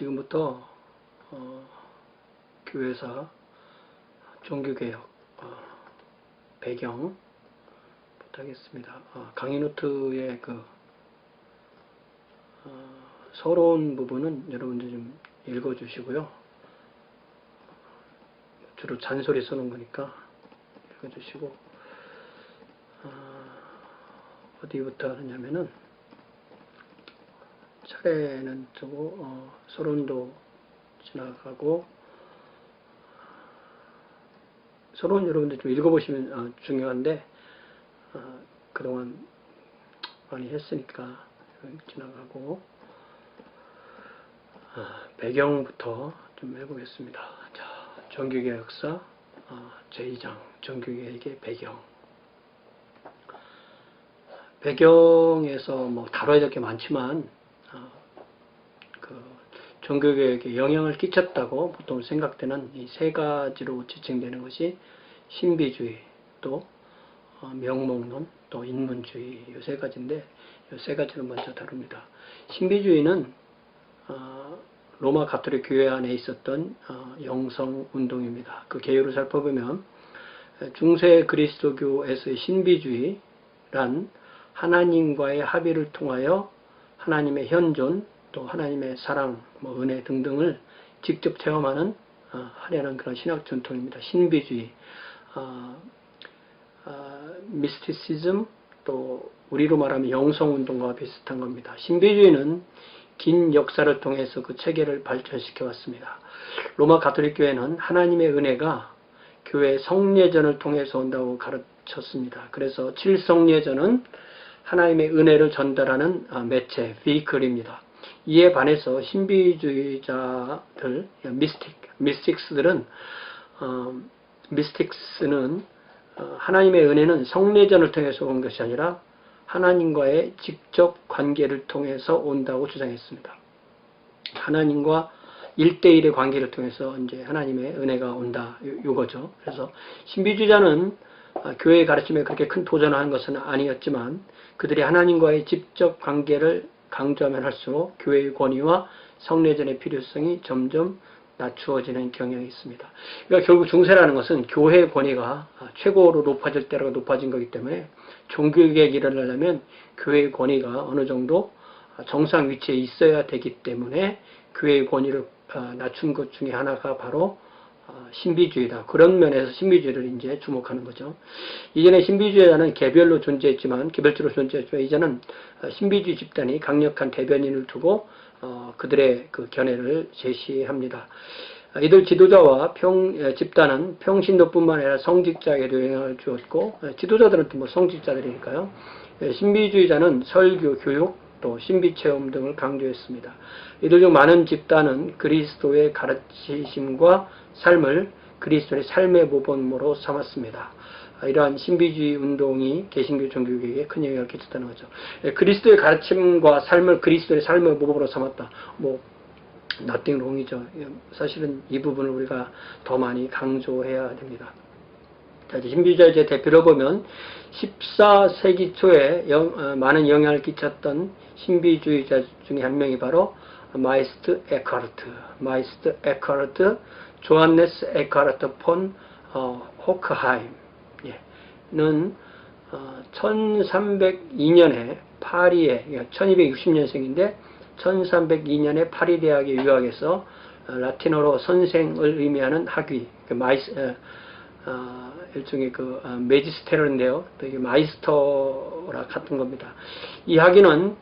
지금부터 교회사 종교개혁 배경 부탁하겠습니다. 강의 노트의 서러운 부분은 여러분들 좀 읽어주시고요. 주로 잔소리 쓰는 거니까 읽어주시고, 어디부터 하느냐면은 차례는 두고 서론도 지나가고, 서론 여러분들 좀 읽어보시면 중요한데 그동안 많이 했으니까 지나가고, 배경부터 좀 해보겠습니다. 자, 종교개혁사 제2장 종교개혁의 배경에서 뭐 다뤄야 될 게 많지만 종교개혁에 영향을 끼쳤다고 보통 생각되는 이 세 가지로 지칭되는 것이 신비주의, 또 명목론, 또 인문주의, 이 세 가지인데 이 세 가지를 먼저 다룹니다. 신비주의는 로마 가톨릭 교회 안에 있었던 영성 운동입니다. 그 개요를 살펴보면 중세 그리스도교에서의 신비주의란 하나님과의 합의를 통하여 하나님의 현존, 또 하나님의 사랑, 은혜 등등을 직접 체험하는 하려는 그런 신학 전통입니다. 신비주의, 미스티시즘, 또 우리로 말하면 영성운동과 비슷한 겁니다. 신비주의는 긴 역사를 통해서 그 체계를 발전시켜 왔습니다. 로마 가톨릭 교회는 하나님의 은혜가 교회 성례전을 통해서 온다고 가르쳤습니다. 그래서 칠성례전은 하나님의 은혜를 전달하는 매체, 비클입니다. 이에 반해서 신비주의자들, 미스틱스는 하나님의 은혜는 성례전을 통해서 온 것이 아니라 하나님과의 직접 관계를 통해서 온다고 주장했습니다. 하나님과 1대1의 관계를 통해서 이제 하나님의 은혜가 온다, 이거죠. 그래서 신비주의자는 교회의 가르침에 그렇게 큰 도전을 한 것은 아니었지만 그들이 하나님과의 직접 관계를 강조하면 할수록 교회의 권위와 성례전의 필요성이 점점 낮추어지는 경향이 있습니다. 그러니까 결국 중세라는 것은 교회의 권위가 최고로 높아질 때라고 높아진 거기 때문에 종교개혁이 일어나려면 교회의 권위가 어느 정도 정상 위치에 있어야 되기 때문에 교회의 권위를 낮춘 것 중에 하나가 바로 신비주의다. 그런 면에서 신비주의를 이제 주목하는 거죠. 이전에 신비주의자는 개별적으로 존재했지만 이제는 신비주의 집단이 강력한 대변인을 두고 그들의 그 견해를 제시합니다. 이들 지도자와 집단은 평신도뿐만 아니라 성직자에게도 영향을 주었고, 지도자들은 또 성직자들이니까요. 신비주의자는 설교, 교육, 또 신비체험 등을 강조했습니다. 이들 중 많은 집단은 그리스도의 가르치심과 삶을 그리스도의 삶의 모범으로 삼았습니다. 이러한 신비주의 운동이 개신교 종교개혁에 큰 영향을 끼쳤다는 거죠. 그리스도의 가르침과 삶을 그리스도의 삶의 모범으로 삼았다. nothing wrong이죠. 사실은 이 부분을 우리가 더 많이 강조해야 됩니다. 신비주의자의 대표로 보면 14세기 초에 많은 영향을 끼쳤던 신비주의자 중에 한 명이 바로 마이스트 에카르트, 조한네스 에카르트 폰 호크하임는 1302년에 파리에, 1260년생인데 1302년에 파리 대학에 유학해서 라틴어로 선생을 의미하는 학위, 일종의 메지스테르인데요. 또 이게 마이스터라 같은 겁니다. 이 학위는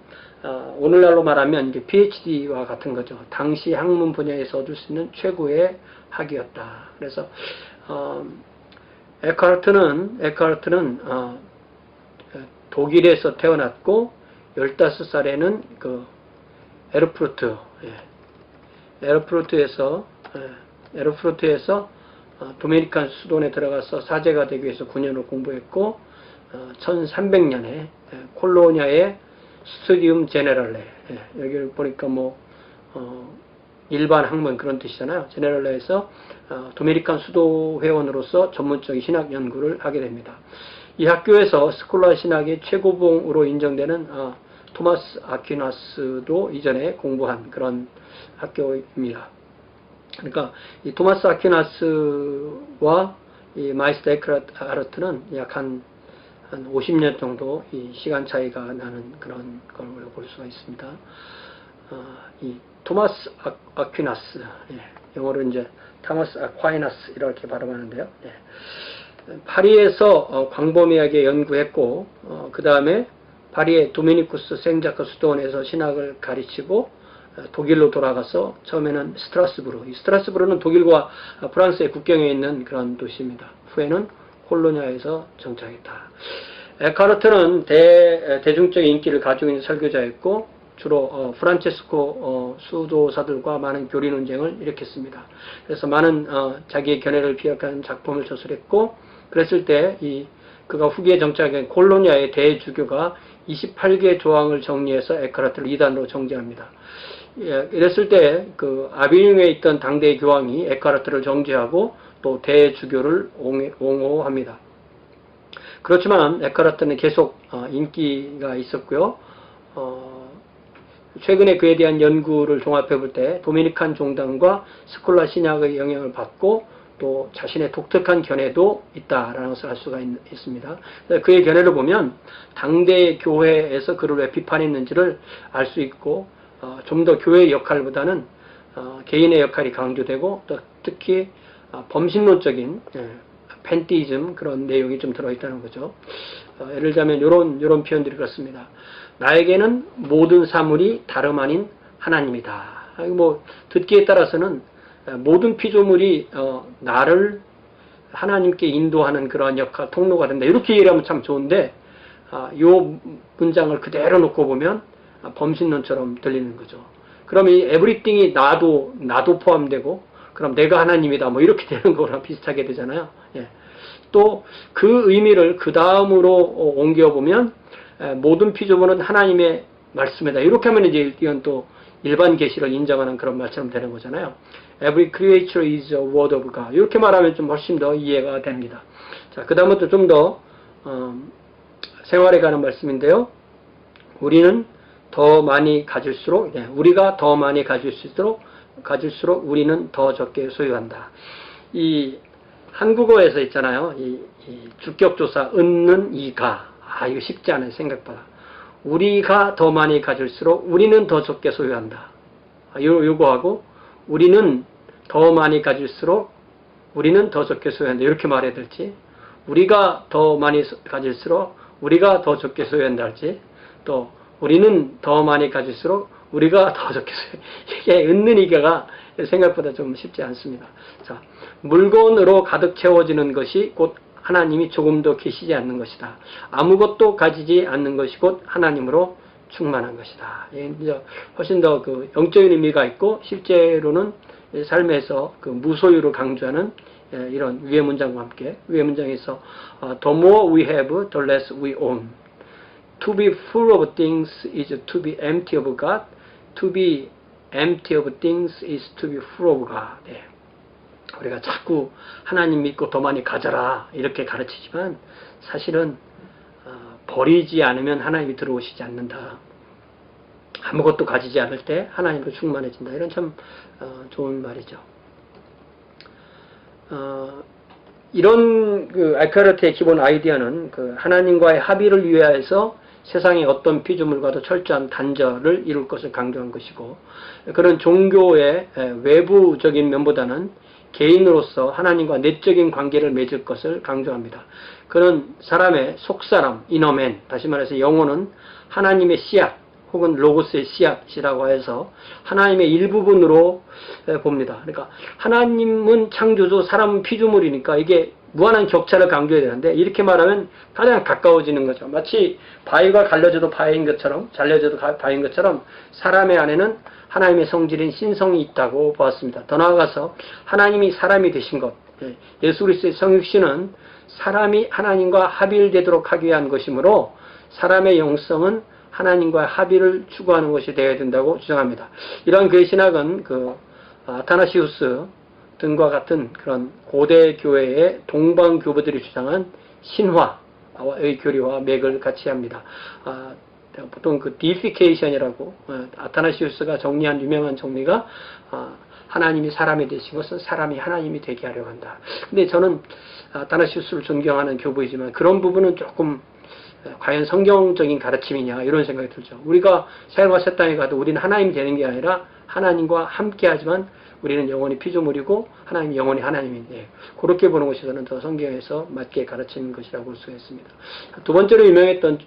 오늘날로 말하면 이제 PhD와 같은 거죠. 당시 학문 분야에서 얻을 수 있는 최고의 학위였다. 그래서 에카르트는 독일에서 태어났고 15살에는 에르푸르트에서 도미니칸 수도원에 들어가서 사제가 되기 위해서 9년을 공부했고 1300년에 콜로냐의 스튜디움 제네랄레, 여기를 보니까 일반 학문 그런 뜻이잖아요. 제네랄레에서 도미니칸 수도 회원으로서 전문적인 신학 연구를 하게 됩니다. 이 학교에서 스콜라 신학의 최고봉으로 인정되는 토마스 아퀴나스도 이전에 공부한 그런 학교입니다. 그러니까 이 토마스 아퀴나스와 이 마이스터 에크하르트는 약 한 50년 정도 이 시간 차이가 나는 그런 걸 볼 수가 있습니다. 이 토마스 아퀴나스, 영어로 이제 토마스 아퀴나스 이렇게 발음하는데요. 파리에서 광범위하게 연구했고, 그 다음에 파리의 도미니쿠스 생자크 수도원에서 신학을 가르치고 독일로 돌아가서 처음에는 스트라스부르는 독일과 프랑스의 국경에 있는 그런 도시입니다. 후에는 콜로냐에서 정착했다. 에크하르트는 대중적인 인기를 가지고 있는 설교자였고 주로 프란체스코 수도사들과 많은 교리 논쟁을 일으켰습니다. 그래서 많은 자기의 견해를 비약한 작품을 저술했고, 그랬을 때 그가 후기에 정착한 콜로냐의 대주교가 28개 조항을 정리해서 에크하르트를 이단으로 정죄합니다. 이랬을 때 그 아비뇽에 있던 당대의 교황이 에크하르트를 정죄하고 또 대주교를 옹호합니다. 그렇지만 에크하르트는 계속 인기가 있었고요. 최근에 그에 대한 연구를 종합해 볼 때 도미니칸 종단과 스콜라 신학의 영향을 받고 또 자신의 독특한 견해도 있다라는 것을 알 수가 있습니다. 그의 견해를 보면 당대 교회에서 그를 왜 비판했는지를 알 수 있고, 좀 더 교회의 역할보다는 개인의 역할이 강조되고, 또 특히 범신론적인 팬티즘 그런 내용이 좀 들어있다는 거죠. 예를 들자면 이런 표현들이 그렇습니다. 나에게는 모든 사물이 다름 아닌 하나님이다. 뭐 듣기에 따라서는 모든 피조물이 나를 하나님께 인도하는 그러한 역할, 통로가 된다. 이렇게 이해하면 참 좋은데, 이 문장을 그대로 놓고 보면 범신론처럼 들리는 거죠. 그럼 이 에브리띵이 나도 포함되고, 그럼 내가 하나님이다. 뭐 이렇게 되는 거랑 비슷하게 되잖아요. 또 그 의미를 그 다음으로 옮겨보면, 모든 피조물은 하나님의 말씀이다. 이렇게 하면 이제 이건 또 일반 계시를 인정하는 그런 말처럼 되는 거잖아요. Every creature is a word of God. 이렇게 말하면 좀 훨씬 더 이해가 됩니다. 자, 그 다음부터 좀 더 생활에 관한 말씀인데요. 우리는 더 많이 가질수록, 우리가 더 많이 가질수록 우리는 더 적게 소유한다. 이 한국어에서 있잖아요. 이 주격조사 은는 이가. 이거 쉽지 않은 생각보다. 우리가 더 많이 가질수록 우리는 더 적게 소유한다. 요거하고 우리는 더 많이 가질수록 우리는 더 적게 소유한다. 이렇게 말해야 될지, 우리가 더 많이 가질수록 우리가 더 적게 소유한다 할지, 또 우리는 더 많이 가질수록 우리가 더 적게 소유한다. 이게 은는 이가가 생각보다 좀 쉽지 않습니다. 자, 물건으로 가득 채워지는 것이 곧 하나님이 조금도 계시지 않는 것이다. 아무것도 가지지 않는 것이 곧 하나님으로 충만한 것이다. 이제 훨씬 더 그 영적인 의미가 있고, 실제로는 삶에서 그 무소유를 강조하는 이런 위의 문장과 함께, 위의 문장에서 the more we have, the less we own. To be full of things is to be empty of God. To be empty of things is to be full of God. 우리가 자꾸 하나님 믿고 더 많이 가져라 이렇게 가르치지만, 사실은 버리지 않으면 하나님이 들어오시지 않는다. 아무것도 가지지 않을 때 하나님으로 충만해진다. 이런 참 좋은 말이죠. 이런 그 에크하르트의 기본 아이디어는 그 하나님과의 합의를 위하여서 세상의 어떤 피조물과도 철저한 단절을 이룰 것을 강조한 것이고, 그런 종교의 외부적인 면보다는 개인으로서 하나님과 내적인 관계를 맺을 것을 강조합니다. 그런 사람의 속사람, 이너맨, 다시 말해서 영혼은 하나님의 씨앗 혹은 로고스의 씨앗이라고 해서 하나님의 일부분으로 봅니다. 그러니까 하나님은 창조주, 사람은 피조물이니까 이게 무한한 격차를 강조해야 되는데, 이렇게 말하면 가장 가까워지는 거죠. 마치 바위가 갈려져도 바위인 것처럼, 잘려져도 바위인 것처럼 사람의 안에는 하나님의 성질인 신성이 있다고 보았습니다. 더 나아가서 하나님이 사람이 되신 것, 예수 그리스도의 성육신은 사람이 하나님과 합일되도록 하기 위한 것이므로 사람의 영성은 하나님과 합의를 추구하는 것이 되어야 된다고 주장합니다. 이러한 그의 신학은 아타나시우스 등과 같은 그런 고대 교회의 동방 교부들이 주장한 신화의 교리와 맥을 같이 합니다. 보통 그 deification이라고 아타나시우스가 정리한 유명한 정리가 하나님이 사람이 되신 것은 사람이 하나님이 되게 하려고 한다. 근데 저는 아타나시우스를 존경하는 교부이지만 그런 부분은 조금 과연 성경적인 가르침이냐 이런 생각이 들죠. 우리가 생활과 새 땅에 가도 우리는 하나님이 되는 게 아니라 하나님과 함께하지만 우리는 영원히 피조물이고 하나님이 영원히 하나님인데 그렇게 보는 것이 저는 더 성경에서 맞게 가르치는 것이라고 볼 수가 있습니다. 두 번째로 유명했던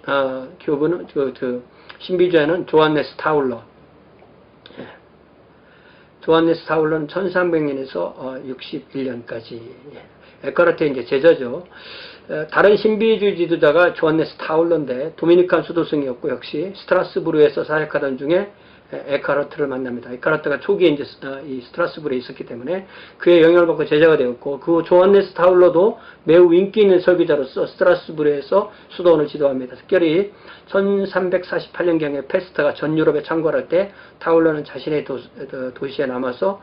교부는 신비주의는 조한네스 타울러. 조한네스 타울러는 1300년에서 61년까지 에카르트의 이제 제자죠. 다른 신비주의 지도자가 조한네스 타울러인데 도미니칸 수도승이었고 역시 스트라스부르에서 사역하던 중에 에카르트를 만납니다. 에카르트가 초기에 이제 이 스트라스부르에 있었기 때문에 그의 영향을 받고 제자가 되었고 그 조한네스 타울러도 매우 인기 있는 설교자로서 스트라스부르에서 수도원을 지도합니다. 특별히 1348년경에 페스트가 전 유럽에 창궐할 때 타울러는 자신의 도시에 남아서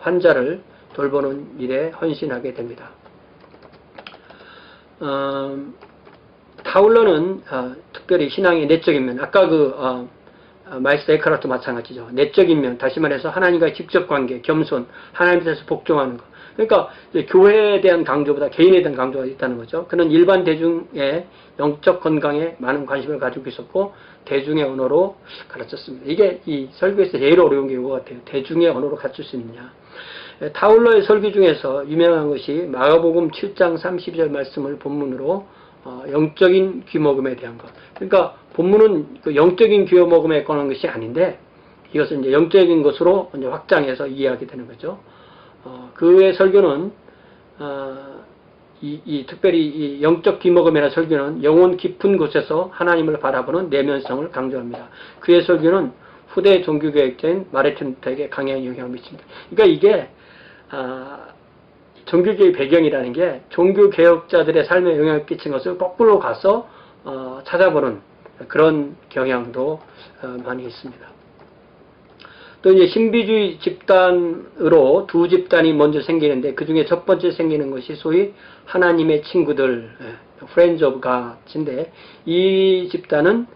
환자를 돌보는 일에 헌신하게 됩니다. 타울러는 특별히 신앙의 내적인 면, 아까 마이스터 에카르트 마찬가지죠. 내적인 면, 다시 말해서 하나님과의 직접 관계, 겸손, 하나님에 대해서 복종하는 것. 그러니까 교회에 대한 강조보다 개인에 대한 강조가 있다는 거죠. 그는 일반 대중의 영적 건강에 많은 관심을 가지고 있었고 대중의 언어로 가르쳤습니다. 이게 이 설교에서 제일 어려운 게 이거 같아요. 대중의 언어로 가르칠 수 있느냐. 타울러의 설교 중에서 유명한 것이 마가복음 7장 32절 말씀을 본문으로 영적인 귀먹음에 대한 것. 그러니까 본문은 그 영적인 귀먹음에 관한 것이 아닌데 이것은 이제 영적인 것으로 이제 확장해서 이해하게 되는 거죠. 그의 설교는 특별히 이 영적 귀먹음이라는 설교는 영혼 깊은 곳에서 하나님을 바라보는 내면성을 강조합니다. 그의 설교는 후대 종교개혁자인 마르틴 루터에게 강한 영향을 미칩니다. 그러니까 이게 종교개혁의 배경이라는 게 종교개혁자들의 삶에 영향을 끼친 것을 거꾸로 가서 찾아보는 그런 경향도 많이 있습니다. 또 이제 신비주의 집단으로 두 집단이 먼저 생기는데 그 중에 첫 번째 생기는 것이 소위 하나님의 친구들, Friends of God인데 이 집단은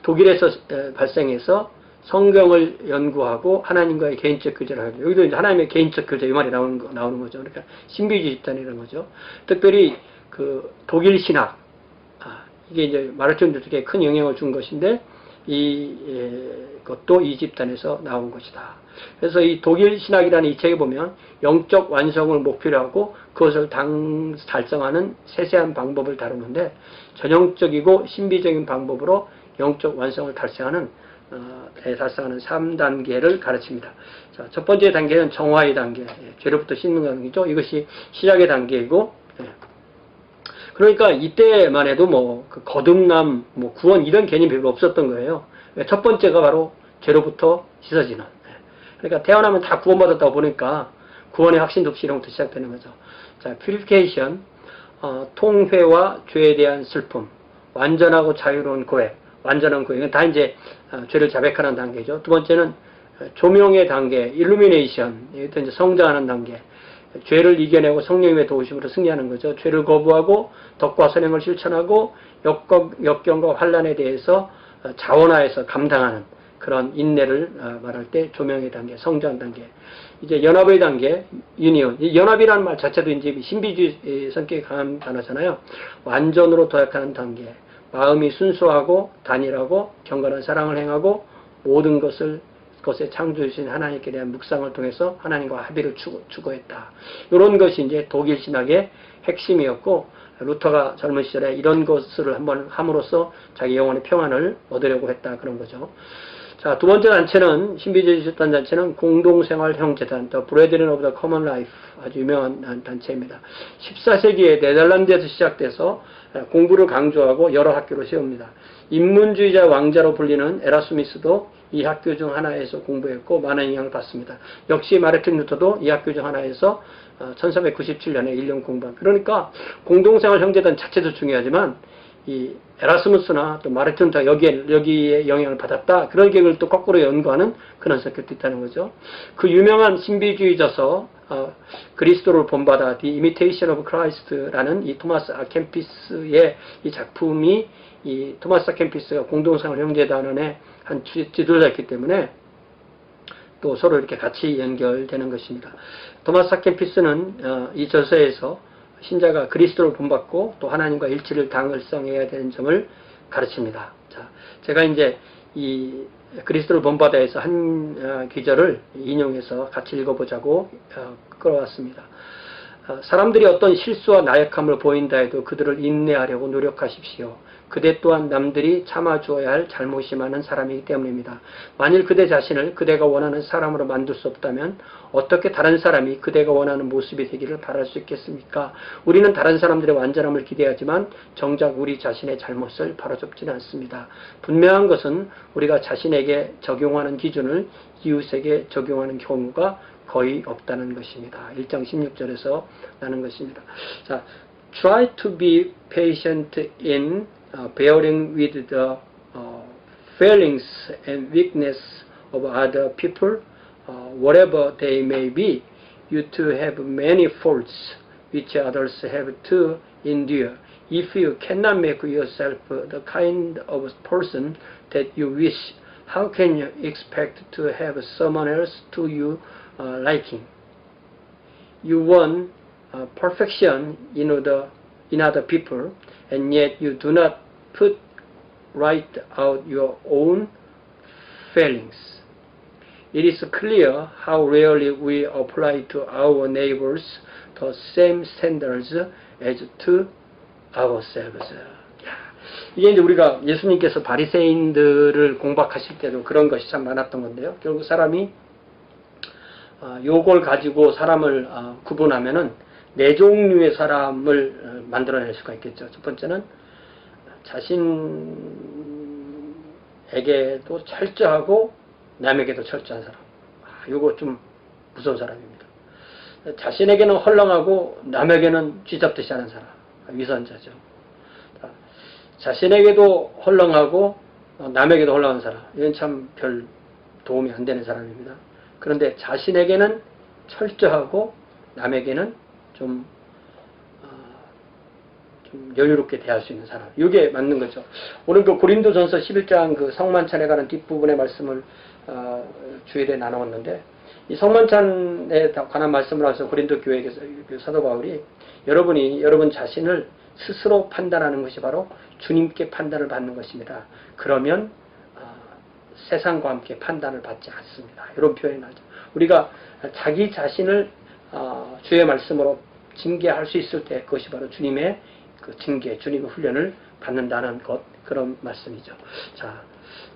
독일에서 발생해서 성경을 연구하고 하나님과의 개인적 교제를 하죠. 여기도 이제 하나님의 개인적 교제 이 말이 나오는 거죠. 그러니까 신비주의 집단이라는 거죠. 특별히 그 독일 신학, 이게 이제 마르틴 루터에게 큰 영향을 준 것인데 이것도 이 집단에서 나온 것이다. 그래서 이 독일 신학이라는 이 책에 보면 영적 완성을 목표로 하고 그것을 달성하는 세세한 방법을 다루는데 전형적이고 신비적인 방법으로 영적 완성을 달성하는 3단계를 가르칩니다. 자, 첫 번째 단계는 정화의 단계, 죄로부터 씻는 단계죠. 이것이 시작의 단계이고, 그러니까 이때만 해도 그 거듭남, 구원 이런 개념이 별로 없었던 거예요. 첫 번째가 바로 죄로부터 씻어지는. 그러니까 태어나면 다 구원받았다고 보니까 구원의 확신도 없이 이런부터 시작되는 거죠. 자, purification, 통회와 죄에 대한 슬픔, 완전하고 자유로운 고백, 완전한 고백. 이건 다 이제 죄를 자백하는 단계죠. 두 번째는 조명의 단계, illumination. 이것도 이제 성장하는 단계. 죄를 이겨내고 성령님의 도우심으로 승리하는 거죠. 죄를 거부하고 덕과 선행을 실천하고 역경과 환난에 대해서 자원하여서 감당하는 그런 인내를 말할 때 조명의 단계, 성장 단계. 이제 연합의 단계, 유니온. 이 연합이라는 말 자체도 이제 신비주의 성격이 강한 단어잖아요. 완전으로 도약하는 단계. 마음이 순수하고 단일하고 경건한 사랑을 행하고 모든 것에 창조주신 하나님께 대한 묵상을 통해서 하나님과 합의를 추구했다. 이런 것이 이제 독일 신학의 핵심이었고 루터가 젊은 시절에 이런 것을 한번 함으로써 자기 영혼의 평안을 얻으려고 했다. 그런 거죠. 자, 두 번째 단체는 신비주의 집단 단체는 공동생활 형제단, The Brethren of the Common Life, 아주 유명한 단체입니다. 14세기에 네덜란드에서 시작돼서 공부를 강조하고 여러 학교를 세웁니다. 인문주의자 왕자로 불리는 에라스무스도 이 학교 중 하나에서 공부했고 많은 영향을 받습니다. 역시 마르틴 루터도 이 학교 중 하나에서 1397년에 1년 공부한. 그러니까 공동생활 형제단 자체도 중요하지만 이 에라스무스나 또 마르틴 루터 여기에 영향을 받았다. 그런 계획을 또 거꾸로 연구하는 그런 성격도 있다는 거죠. 그 유명한 신비주의 저서 그리스도를 본받아 The Imitation of Christ라는 이 토마스 아 캠피스의 이 작품이 이 토마스 아 캠피스가 공동상을 형제단원의 한 지도자였기 때문에 또 서로 이렇게 같이 연결되는 것입니다. 토마스 아 캠피스는 이 저서에서 신자가 그리스도를 본받고 또 하나님과 일치를 당을성해야 되는 점을 가르칩니다. 자, 제가 이제 이 그리스도를 본받아에서 한 기절을 인용해서 같이 읽어보자고 끌어왔습니다. 사람들이 어떤 실수와 나약함을 보인다 해도 그들을 인내하려고 노력하십시오. 그대 또한 남들이 참아주어야 할 잘못이 많은 사람이기 때문입니다. 만일 그대 자신을 그대가 원하는 사람으로 만들 수 없다면 어떻게 다른 사람이 그대가 원하는 모습이 되기를 바랄 수 있겠습니까? 우리는 다른 사람들의 완전함을 기대하지만 정작 우리 자신의 잘못을 바로잡지는 않습니다. 분명한 것은 우리가 자신에게 적용하는 기준을 이웃에게 적용하는 경우가 거의 없다는 것입니다. 1장 16절에서 나는 것입니다. 자, try to be patient in bearing with the failings and weakness of other people, whatever they may be. You too have many faults which others have to endure. If you cannot make yourself the kind of person that you wish, how can you expect to have someone else to you liking? You want perfection in other people, and yet you do not put right out your own failings. It is clear how rarely we apply to our neighbors the same standards as to ourselves. 이게 이제 우리가 예수님께서 바리새인들을 공박하실 때도 그런 것이 참 많았던 건데요. 결국 사람이 요걸 가지고 사람을 구분하면은 네 종류의 사람을 만들어낼 수가 있겠죠. 첫 번째는 자신에게도 철저하고 남에게도 철저한 사람. 요거 좀 무서운 사람입니다. 자신에게는 헐렁하고 남에게는 쥐잡듯이 하는 사람. 위선자죠. 자신에게도 헐렁하고 남에게도 헐렁한 사람. 이건 참 별 도움이 안 되는 사람입니다. 그런데 자신에게는 철저하고 남에게는 좀 여유롭게 대할 수 있는 사람. 이게 맞는 거죠. 오늘 그 고린도전서 11장 그 성만찬에 관한 뒷부분의 말씀을 주일에 나누었는데 이 성만찬에 관한 말씀을 하면서 고린도 교회에서 사도 바울이 여러분 자신을 스스로 판단하는 것이 바로 주님께 판단을 받는 것입니다. 그러면 세상과 함께 판단을 받지 않습니다. 이런 표현이 나죠. 우리가 자기 자신을 주의 말씀으로 징계할 수 있을 때 그것이 바로 주님의 그 징계, 주님의 훈련을 받는다는 것, 그런 말씀이죠. 자,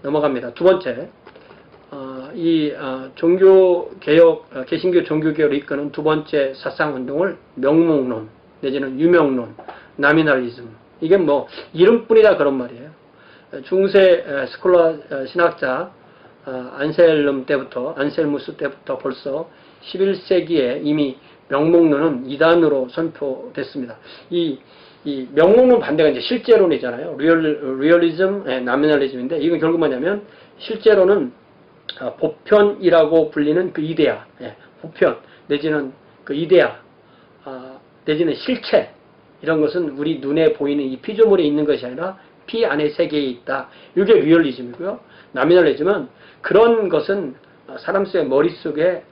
넘어갑니다. 두 번째, 종교개혁, 개신교 종교개혁을 이끄는 두 번째 사상운동을 명목론, 내지는 유명론, 나미널리즘. 이게 뭐, 이름뿐이다 그런 말이에요. 중세 스콜라 신학자 안셀무스 때부터 벌써 11세기에 이미 명목론은 이단으로 선포됐습니다. 이 명목론 반대가 이제 실제론이잖아요. 리얼리즘, 나미널리즘인데 이건 결국 뭐냐면 실제로는 보편이라고 불리는 그 이데아, 보편 내지는 그 이데아, 내지는 실체 이런 것은 우리 눈에 보이는 이 피조물에 있는 것이 아니라 피 안의 세계에 있다. 이게 리얼리즘이고요. 나미널리즘은 그런 것은 사람 속의 머릿속에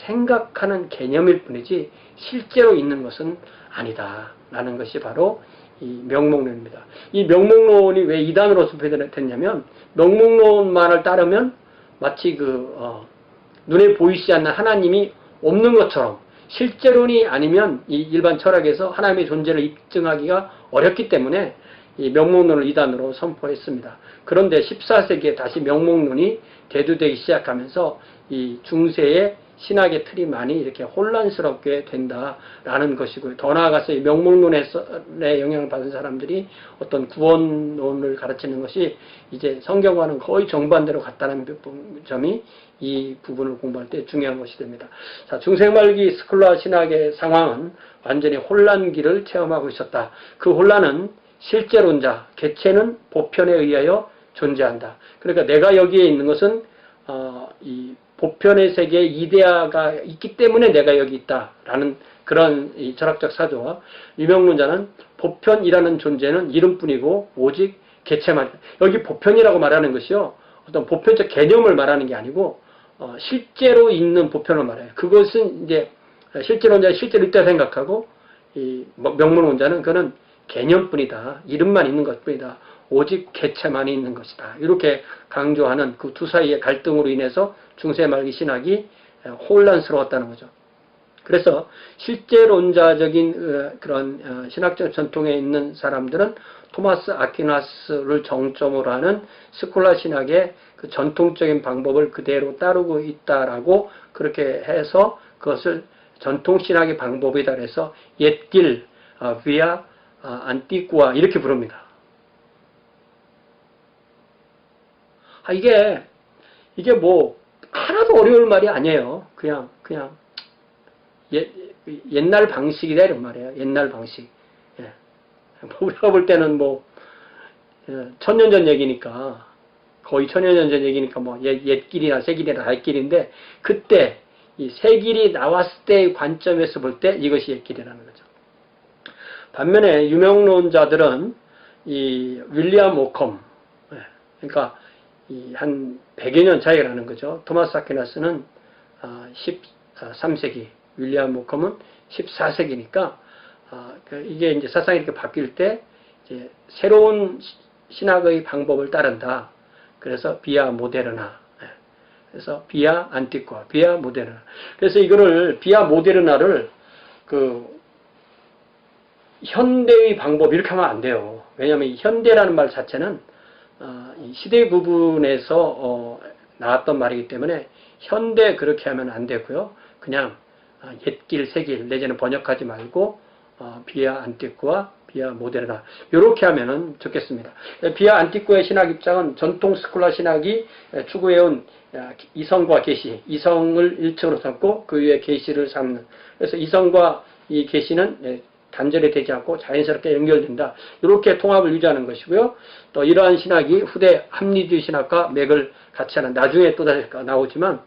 생각하는 개념일 뿐이지 실제로 있는 것은 아니다. 라는 것이 바로 이 명목론입니다. 이 명목론이 왜 이단으로 선포됐냐면 명목론만을 따르면 마치 눈에 보이지 않는 하나님이 없는 것처럼 실제론이 아니면 이 일반 철학에서 하나님의 존재를 입증하기가 어렵기 때문에 이 명목론을 이단으로 선포했습니다. 그런데 14세기에 다시 명목론이 대두되기 시작하면서 이 중세의 신학의 틀이 많이 이렇게 혼란스럽게 된다라는 것이고요. 더 나아가서 이 명목론의 영향을 받은 사람들이 어떤 구원론을 가르치는 것이 이제 성경과는 거의 정반대로 같다는 점이 이 부분을 공부할 때 중요한 것이 됩니다. 자, 중세 말기 스콜라 신학의 상황은 완전히 혼란기를 체험하고 있었다. 그 혼란은 실제론자, 개체는 보편에 의하여 존재한다. 그러니까 내가 여기에 있는 것은 이 보편의 세계에 이데아가 있기 때문에 내가 여기 있다라는 그런 이 철학적 사조와, 유명론자는 보편이라는 존재는 이름뿐이고 오직 개체만, 여기 보편이라고 말하는 것이요, 어떤 보편적 개념을 말하는 게 아니고 실제로 있는 보편을 말해요. 그것은 이제 실제론자 실제로 있다 생각하고, 이 명문론자는 그거는 개념뿐이다, 이름만 있는 것뿐이다, 오직 개체만이 있는 것이다, 이렇게 강조하는 그 두 사이의 갈등으로 인해서 중세말기 신학이 혼란스러웠다는 거죠. 그래서 실제론자적인 그런 신학적 전통에 있는 사람들은 토마스 아퀴나스를 정점으로 하는 스콜라 신학의 그 전통적인 방법을 그대로 따르고 있다라고 그렇게 해서 그것을 전통신학의 방법이다 해서 옛길, 비아 안티쿠아 이렇게 부릅니다. 이게 뭐 하나도 어려울 말이 아니에요. 그냥 옛날 방식이다 이런 말이에요. 옛날 방식. 예. 우리가 볼 때는 뭐 천년 전 얘기니까, 거의 천년 전 얘기니까 뭐 옛길이나 새길이나 옛길인데, 그때 이 새길이 나왔을 때의 관점에서 볼 때 이것이 옛길이라는 거죠. 반면에 유명론자들은 이 윌리엄 오컴, 그러니까 한 100여 년 차이가 나는 거죠. 토마스 아퀴나스는 13세기, 윌리엄 오컴은 14세기니까 이게 이제 사상이 이렇게 바뀔 때 이제 새로운 신학의 방법을 따른다. 그래서 비아 모데르나, 그래서 비아 안티쿠아, 비아 모데르나. 그래서 이거를 비아 모데르나를 그 현대의 방법 이렇게 하면 안 돼요. 왜냐하면 이 현대라는 말 자체는 이 시대 구분에서 나왔던 말이기 때문에 현대 그렇게 하면 안 되고요. 그냥 옛길, 새길 내지는 번역하지 말고 비아 안티쿠아, 비아 모데르나 이렇게 하면은 좋겠습니다. 비아 안티쿠아의 신학 입장은 전통 스콜라 신학이 추구해온 이성과 계시, 이성을 일체로 삼고 그 위에 계시를 삼는, 그래서 이성과 이 계시는 단절이 되지 않고 자연스럽게 연결된다, 이렇게 통합을 유지하는 것이고요. 또 이러한 신학이 후대 합리주의 신학과 맥을 같이 하는, 나중에 또다시 나오지만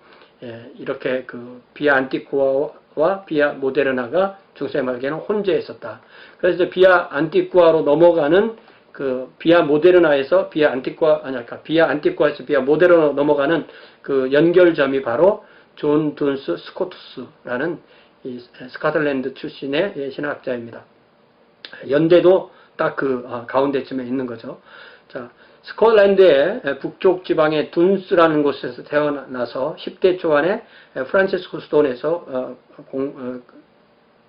이렇게 그 비아 안티쿠아와 비아 모데르나가 중세 말기에는 혼재했었다. 그래서 비아 안티쿠아로 넘어가는 그 비아 모데르나에서 비아 안티쿠아, 비아 안티쿠아에서 비아 모데르나로 넘어가는 그 연결점이 바로 존 둔스 스코투스라는 이 스코틀랜드 출신의 신학자입니다. 연대도 딱 그 가운데쯤에 있는 거죠. 자, 스코틀랜드의 북쪽 지방의 둔스라는 곳에서 태어나서 10대 초반에 프란치스코 수돈에서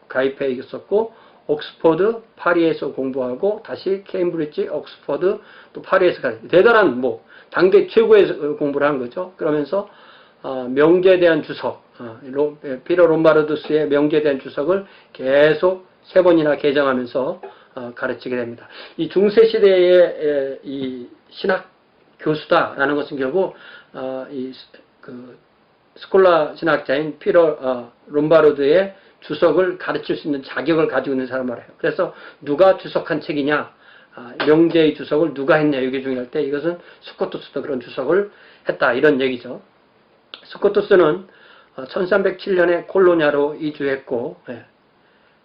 가입해 있었고, 옥스퍼드, 파리에서 공부하고 다시 케임브리지, 옥스퍼드, 또 파리에서 대단한 뭐 당대 최고의 공부를 한 거죠. 그러면서 명제에 대한 주석, 피로 롬바르두스의 명제에 대한 주석을 계속 3번이나 개정하면서 가르치게 됩니다. 이 중세 시대의 이 신학 교수다라는 것은 결국 그 스콜라 신학자인 피로 롬바르드의 주석을 가르칠 수 있는 자격을 가지고 있는 사람 말이에요. 그래서 누가 주석한 책이냐, 명제의 주석을 누가 했냐, 이게 중요할 때 이것은 스코투스도 그런 주석을 했다, 이런 얘기죠. 스코투스는 1307년에 콜로냐로 이주했고,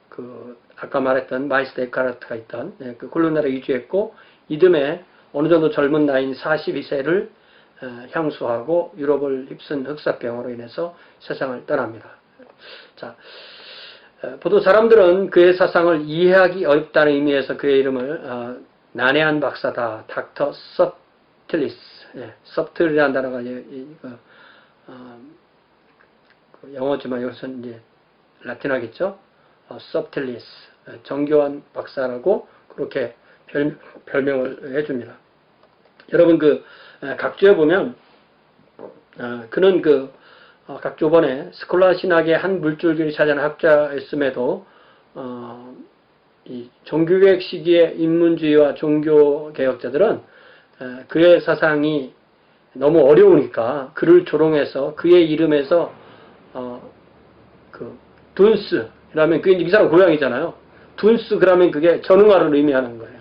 그 아까 말했던 마이스 데카르트가 있던 그 콜로냐로 이주했고, 이듬해 어느 정도 젊은 나이인 42세를 향수하고 유럽을 휩쓴 흑사병으로 인해서 세상을 떠납니다. 자, 보통 사람들은 그의 사상을 이해하기 어렵다는 의미에서 그의 이름을 난해한 박사다, 닥터 서틀리스, 서틀이라는 단어가 영어지만 이것은 이제 라틴어겠죠. 서틀리스, 정교한 박사라고 그렇게 별명을 해줍니다. 여러분 그 각주에 보면 그는 그 각조번에 스콜라 신학의 한 물줄기를 찾아낸 학자였음에도 이 종교개혁 시기의 인문주의와 종교개혁자들은 그의 사상이 너무 어려우니까 그를 조롱해서 그의 이름에서 그 둔스 그러면 그게 이 사람 고향이잖아요. 둔스 그러면 그게 전응화를 의미하는 거예요.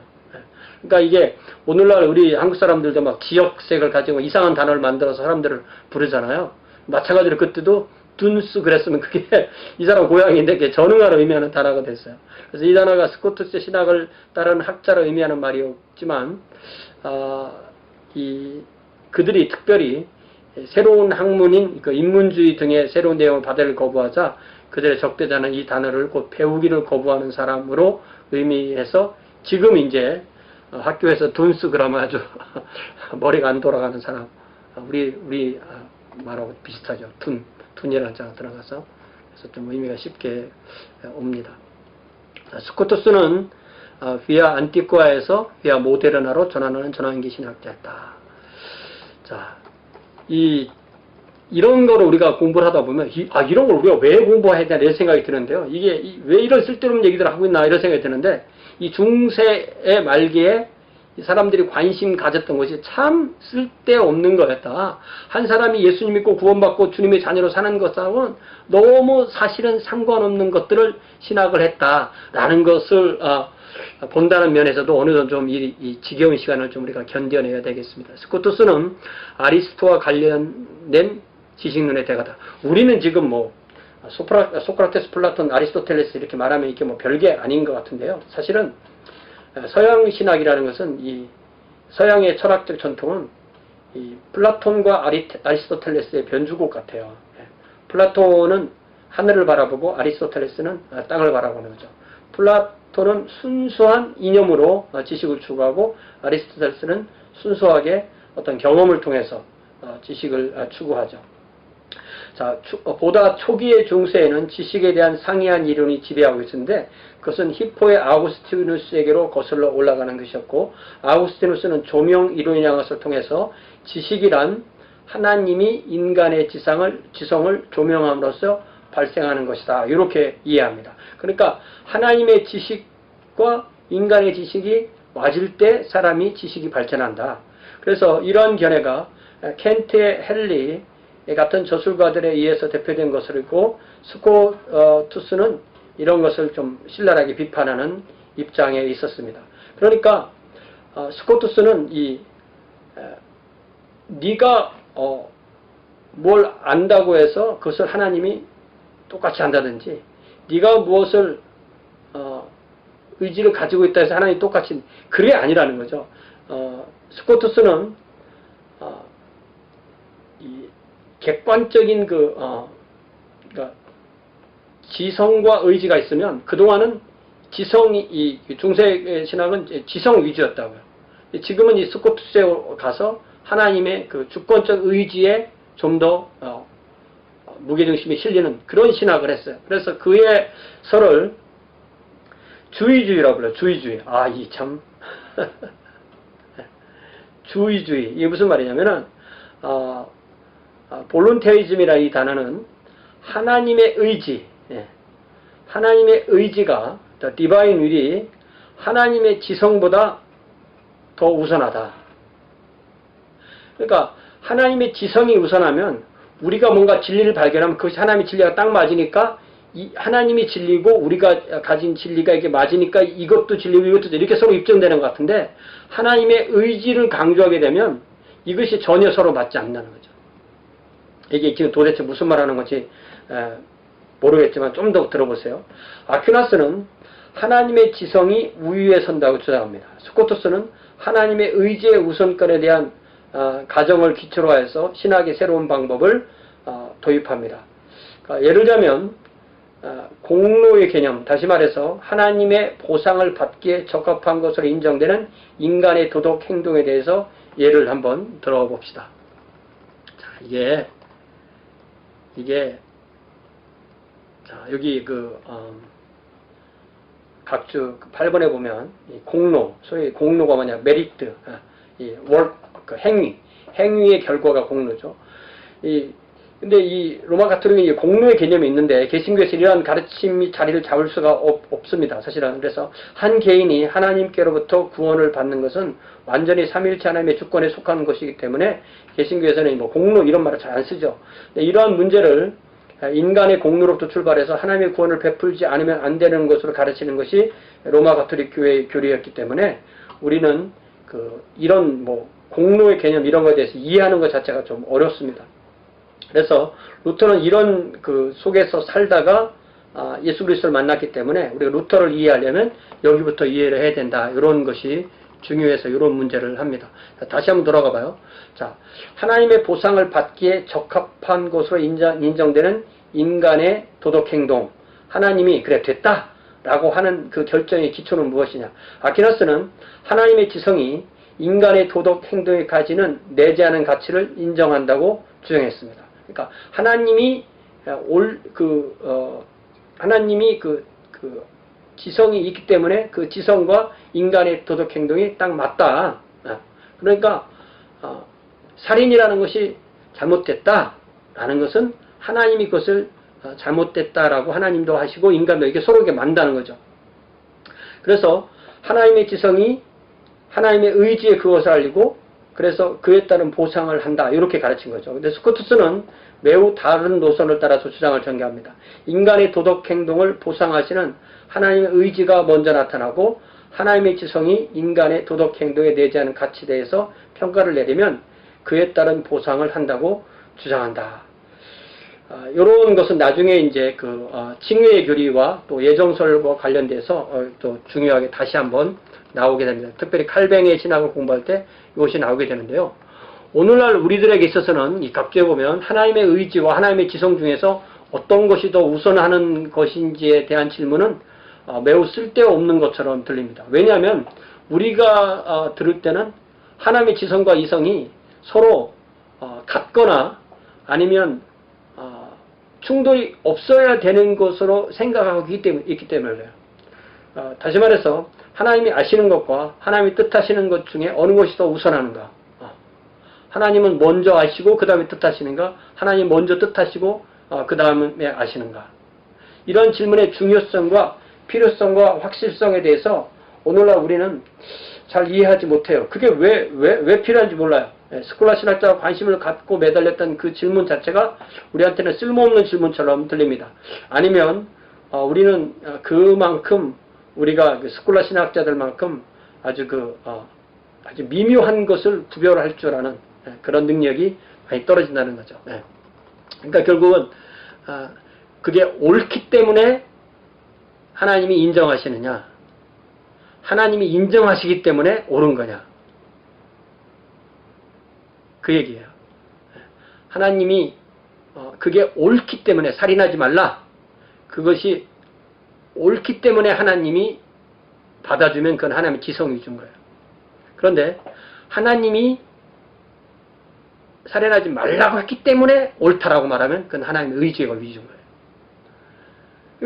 그러니까 이게 오늘날 우리 한국 사람들도 막 지역색을 가지고 이상한 단어를 만들어서 사람들을 부르잖아요. 마찬가지로 그때도 둔스 그랬으면 그게 이 사람 고향인데 그게 전응하를 의미하는 단어가 됐어요. 그래서 이 단어가 스코트스 신학을 따르는 학자를 의미하는 말이었지만 그들이 특별히 새로운 학문인 그 인문주의 등의 새로운 내용을 받아들일 거부하자 그들의 적대자는 이 단어를 곧 배우기를 거부하는 사람으로 의미해서 지금 이제 학교에서 둔스 그러면 아주 머리가 안 돌아가는 사람, 우리 말하고 비슷하죠. 둔이라는 자가 들어가서 그래서 좀 의미가 쉽게 옵니다. 스코투스는 비아 안티쿠아에서 비아 모데르나로 전환하는 전환기 신학자였다. 자, 이런 거를 우리가 공부를 하다 보면 이런 걸 우리가 왜 공부해야 되나 이런 생각이 드는데요. 이게 왜 이런 쓸데없는 얘기들을 하고 있나 이런 생각이 드는데 이 중세의 말기에 사람들이 관심 가졌던 것이 참 쓸데없는 거였다. 한 사람이 예수님 믿고 구원받고 주님의 자녀로 사는 것하고는 너무 사실은 상관없는 것들을 신학을 했다라는 것을 본다는 면에서도 어느 정도 좀 이 지겨운 시간을 좀 우리가 견뎌내야 되겠습니다. 스코투스는 아리스토와 관련된 지식론의 대가다. 우리는 지금 뭐 소크라테스, 플라톤, 아리스토텔레스 이렇게 말하면 이게 뭐 별게 아닌 것 같은데요. 사실은 서양 신학이라는 것은 이 서양의 철학적 전통은 이 플라톤과 아리스토텔레스의 변주곡 같아요. 플라톤은 하늘을 바라보고 아리스토텔레스는 땅을 바라보는 거죠. 플라톤은 순수한 이념으로 지식을 추구하고 아리스토텔레스는 순수하게 어떤 경험을 통해서 지식을 추구하죠. 자, 보다 초기의 중세에는 지식에 대한 상이한 이론이 지배하고 있었는데 그것은 히포의 아우구스티누스에게로 거슬러 올라가는 것이었고 아우구스티누스는 조명 이론이라는 것을 통해서 지식이란 하나님이 인간의 지성을 조명함으로써 발생하는 것이다. 이렇게 이해합니다. 그러니까 하나님의 지식과 인간의 지식이 맞을 때 사람이 지식이 발전한다. 그래서 이러한 견해가 켄트의 헨리 같은 저술가들에 의해서 대표된 것이고 스코투스는 이런 것을 좀 신랄하게 비판하는 입장에 있었습니다. 그러니까 스코투스는 네가 뭘 안다고 해서 그것을 하나님이 똑같이 한다든지 네가 무엇을 의지를 가지고 있다 해서 하나님이 똑같이 그게 아니라는 거죠. 스코투스는 이 객관적인 그러니까 지성과 의지가 있으면 그동안은 이 중세 신학은 지성 위주였다고요. 지금은 이 스코투스에 가서 하나님의 그 주권적 의지에 좀 더 무게중심이 실리는 그런 신학을 했어요. 그래서 그의 설을 주의주의라고 불러요. 주의주의. 이 참 주의주의. 이게 무슨 말이냐면은 볼룬테리즘이라는 이 단어는 하나님의 의지, 하나님의 의지가 디바인 윌이 하나님의 지성보다 더 우선하다. 그러니까 하나님의 지성이 우선하면 우리가 뭔가 진리를 발견하면 그것이 하나님의 진리가 딱 맞으니까 하나님이 진리고 우리가 가진 진리가 이게 맞으니까 이것도 진리고 이것도 이렇게 서로 입증되는 것 같은데 하나님의 의지를 강조하게 되면 이것이 전혀 서로 맞지 않는다는 거죠. 이게 지금 도대체 무슨 말하는 건지 모르겠지만 좀 더 들어보세요. 아퀴나스는 하나님의 지성이 우위에 선다고 주장합니다. 스코투스는 하나님의 의지의 우선권에 대한 가정을 기초로 해서 신학의 새로운 방법을 도입합니다. 그러니까 예를 들자면 공로의 개념, 다시 말해서 하나님의 보상을 받기에 적합한 것으로 인정되는 인간의 도덕 행동에 대해서 예를 한번 들어봅시다. 자, 이게 자, 여기 각주 8번에 보면 공로, 소위 공로가 뭐냐, 메리트, 행위의 결과가 공로죠. 근데 이 로마 가톨릭은 공로의 개념이 있는데 개신교에서 이러한 가르침이 자리를 잡을 수가 없습니다. 사실은. 그래서 한 개인이 하나님께로부터 구원을 받는 것은 완전히 삼위일체 하나님의 주권에 속하는 것이기 때문에 개신교에서는 뭐 공로 이런 말을 잘 안 쓰죠. 이러한 문제를 인간의 공로로부터 출발해서 하나님의 구원을 베풀지 않으면 안 되는 것으로 가르치는 것이 로마 가톨릭 교회의 교리였기 때문에 우리는 이런 공로의 개념 이런 것에 대해서 이해하는 것 자체가 좀 어렵습니다. 그래서 루터는 이런 그 속에서 살다가 예수 그리스도를 만났기 때문에 우리가 루터를 이해하려면 여기부터 이해를 해야 된다. 이런 것이 중요해서 이런 문제를 합니다. 자, 다시 한번 돌아가 봐요. 자, 하나님의 보상을 받기에 적합한 것으로 인정되는 인간의 도덕 행동. 하나님이 그래 됐다 라고 하는 그 결정의 기초는 무엇이냐. 아퀴나스는 하나님의 지성이 인간의 도덕 행동에 가지는 내재하는 가치를 인정한다고 주장했습니다. 그러니까 하나님이 하나님이 그 지성이 있기 때문에 그 지성과 인간의 도덕 행동이 딱 맞다. 그러니까 살인이라는 것이 잘못됐다라는 것은 하나님이 그것을 잘못됐다라고 하나님도 하시고 인간도 이게 서로 이렇게 만다는 거죠. 그래서 하나님의 지성이 하나님의 의지에 그것을 알리고 그래서 그에 따른 보상을 한다. 이렇게 가르친 거죠. 근데 스코투스는 매우 다른 노선을 따라서 주장을 전개합니다. 인간의 도덕 행동을 보상하시는 하나님의 의지가 먼저 나타나고 하나님의 지성이 인간의 도덕 행동에 내재하는 가치에 대해서 평가를 내리면 그에 따른 보상을 한다고 주장한다. 이런 것은 나중에 이제 칭의의 교리와 또 예정설과 관련돼서 또 중요하게 다시 한번 나오게 됩니다. 특별히 칼뱅의 신학을 공부할 때 이것이 나오게 되는데요. 오늘날 우리들에게 있어서는 이 각주에 보면 하나님의 의지와 하나님의 지성 중에서 어떤 것이 더 우선하는 것인지에 대한 질문은 매우 쓸데없는 것처럼 들립니다. 왜냐하면 우리가 들을 때는 하나님의 지성과 이성이 서로 같거나 아니면 충돌이 없어야 되는 것으로 생각하고 있기 때문에 그래요. 다시 말해서 하나님이 아시는 것과 하나님이 뜻하시는 것 중에 어느 것이 더 우선하는가? 하나님은 먼저 아시고 그 다음에 뜻하시는가? 하나님 먼저 뜻하시고 그 다음에 아시는가? 이런 질문의 중요성과 필요성과 확실성에 대해서 오늘날 우리는 잘 이해하지 못해요. 그게 왜 필요한지 몰라요. 스콜라 신학자가 관심을 갖고 매달렸던 그 질문 자체가 우리한테는 쓸모없는 질문처럼 들립니다. 아니면 우리는 그만큼 우리가 스콜라 신학자들만큼 아주 아주 미묘한 것을 구별할 줄 아는 그런 능력이 많이 떨어진다는 거죠. 그러니까 결국은 그게 옳기 때문에 하나님이 인정하시느냐, 하나님이 인정하시기 때문에 옳은 거냐, 그 얘기예요. 하나님이 그게 옳기 때문에 살인하지 말라, 그것이 옳기 때문에 하나님이 받아주면 그건 하나님의 지성이 준 거예요. 그런데 하나님이 살인하지 말라고 했기 때문에 옳다라고 말하면 그건 하나님의 의지에 걸려 준 거예요.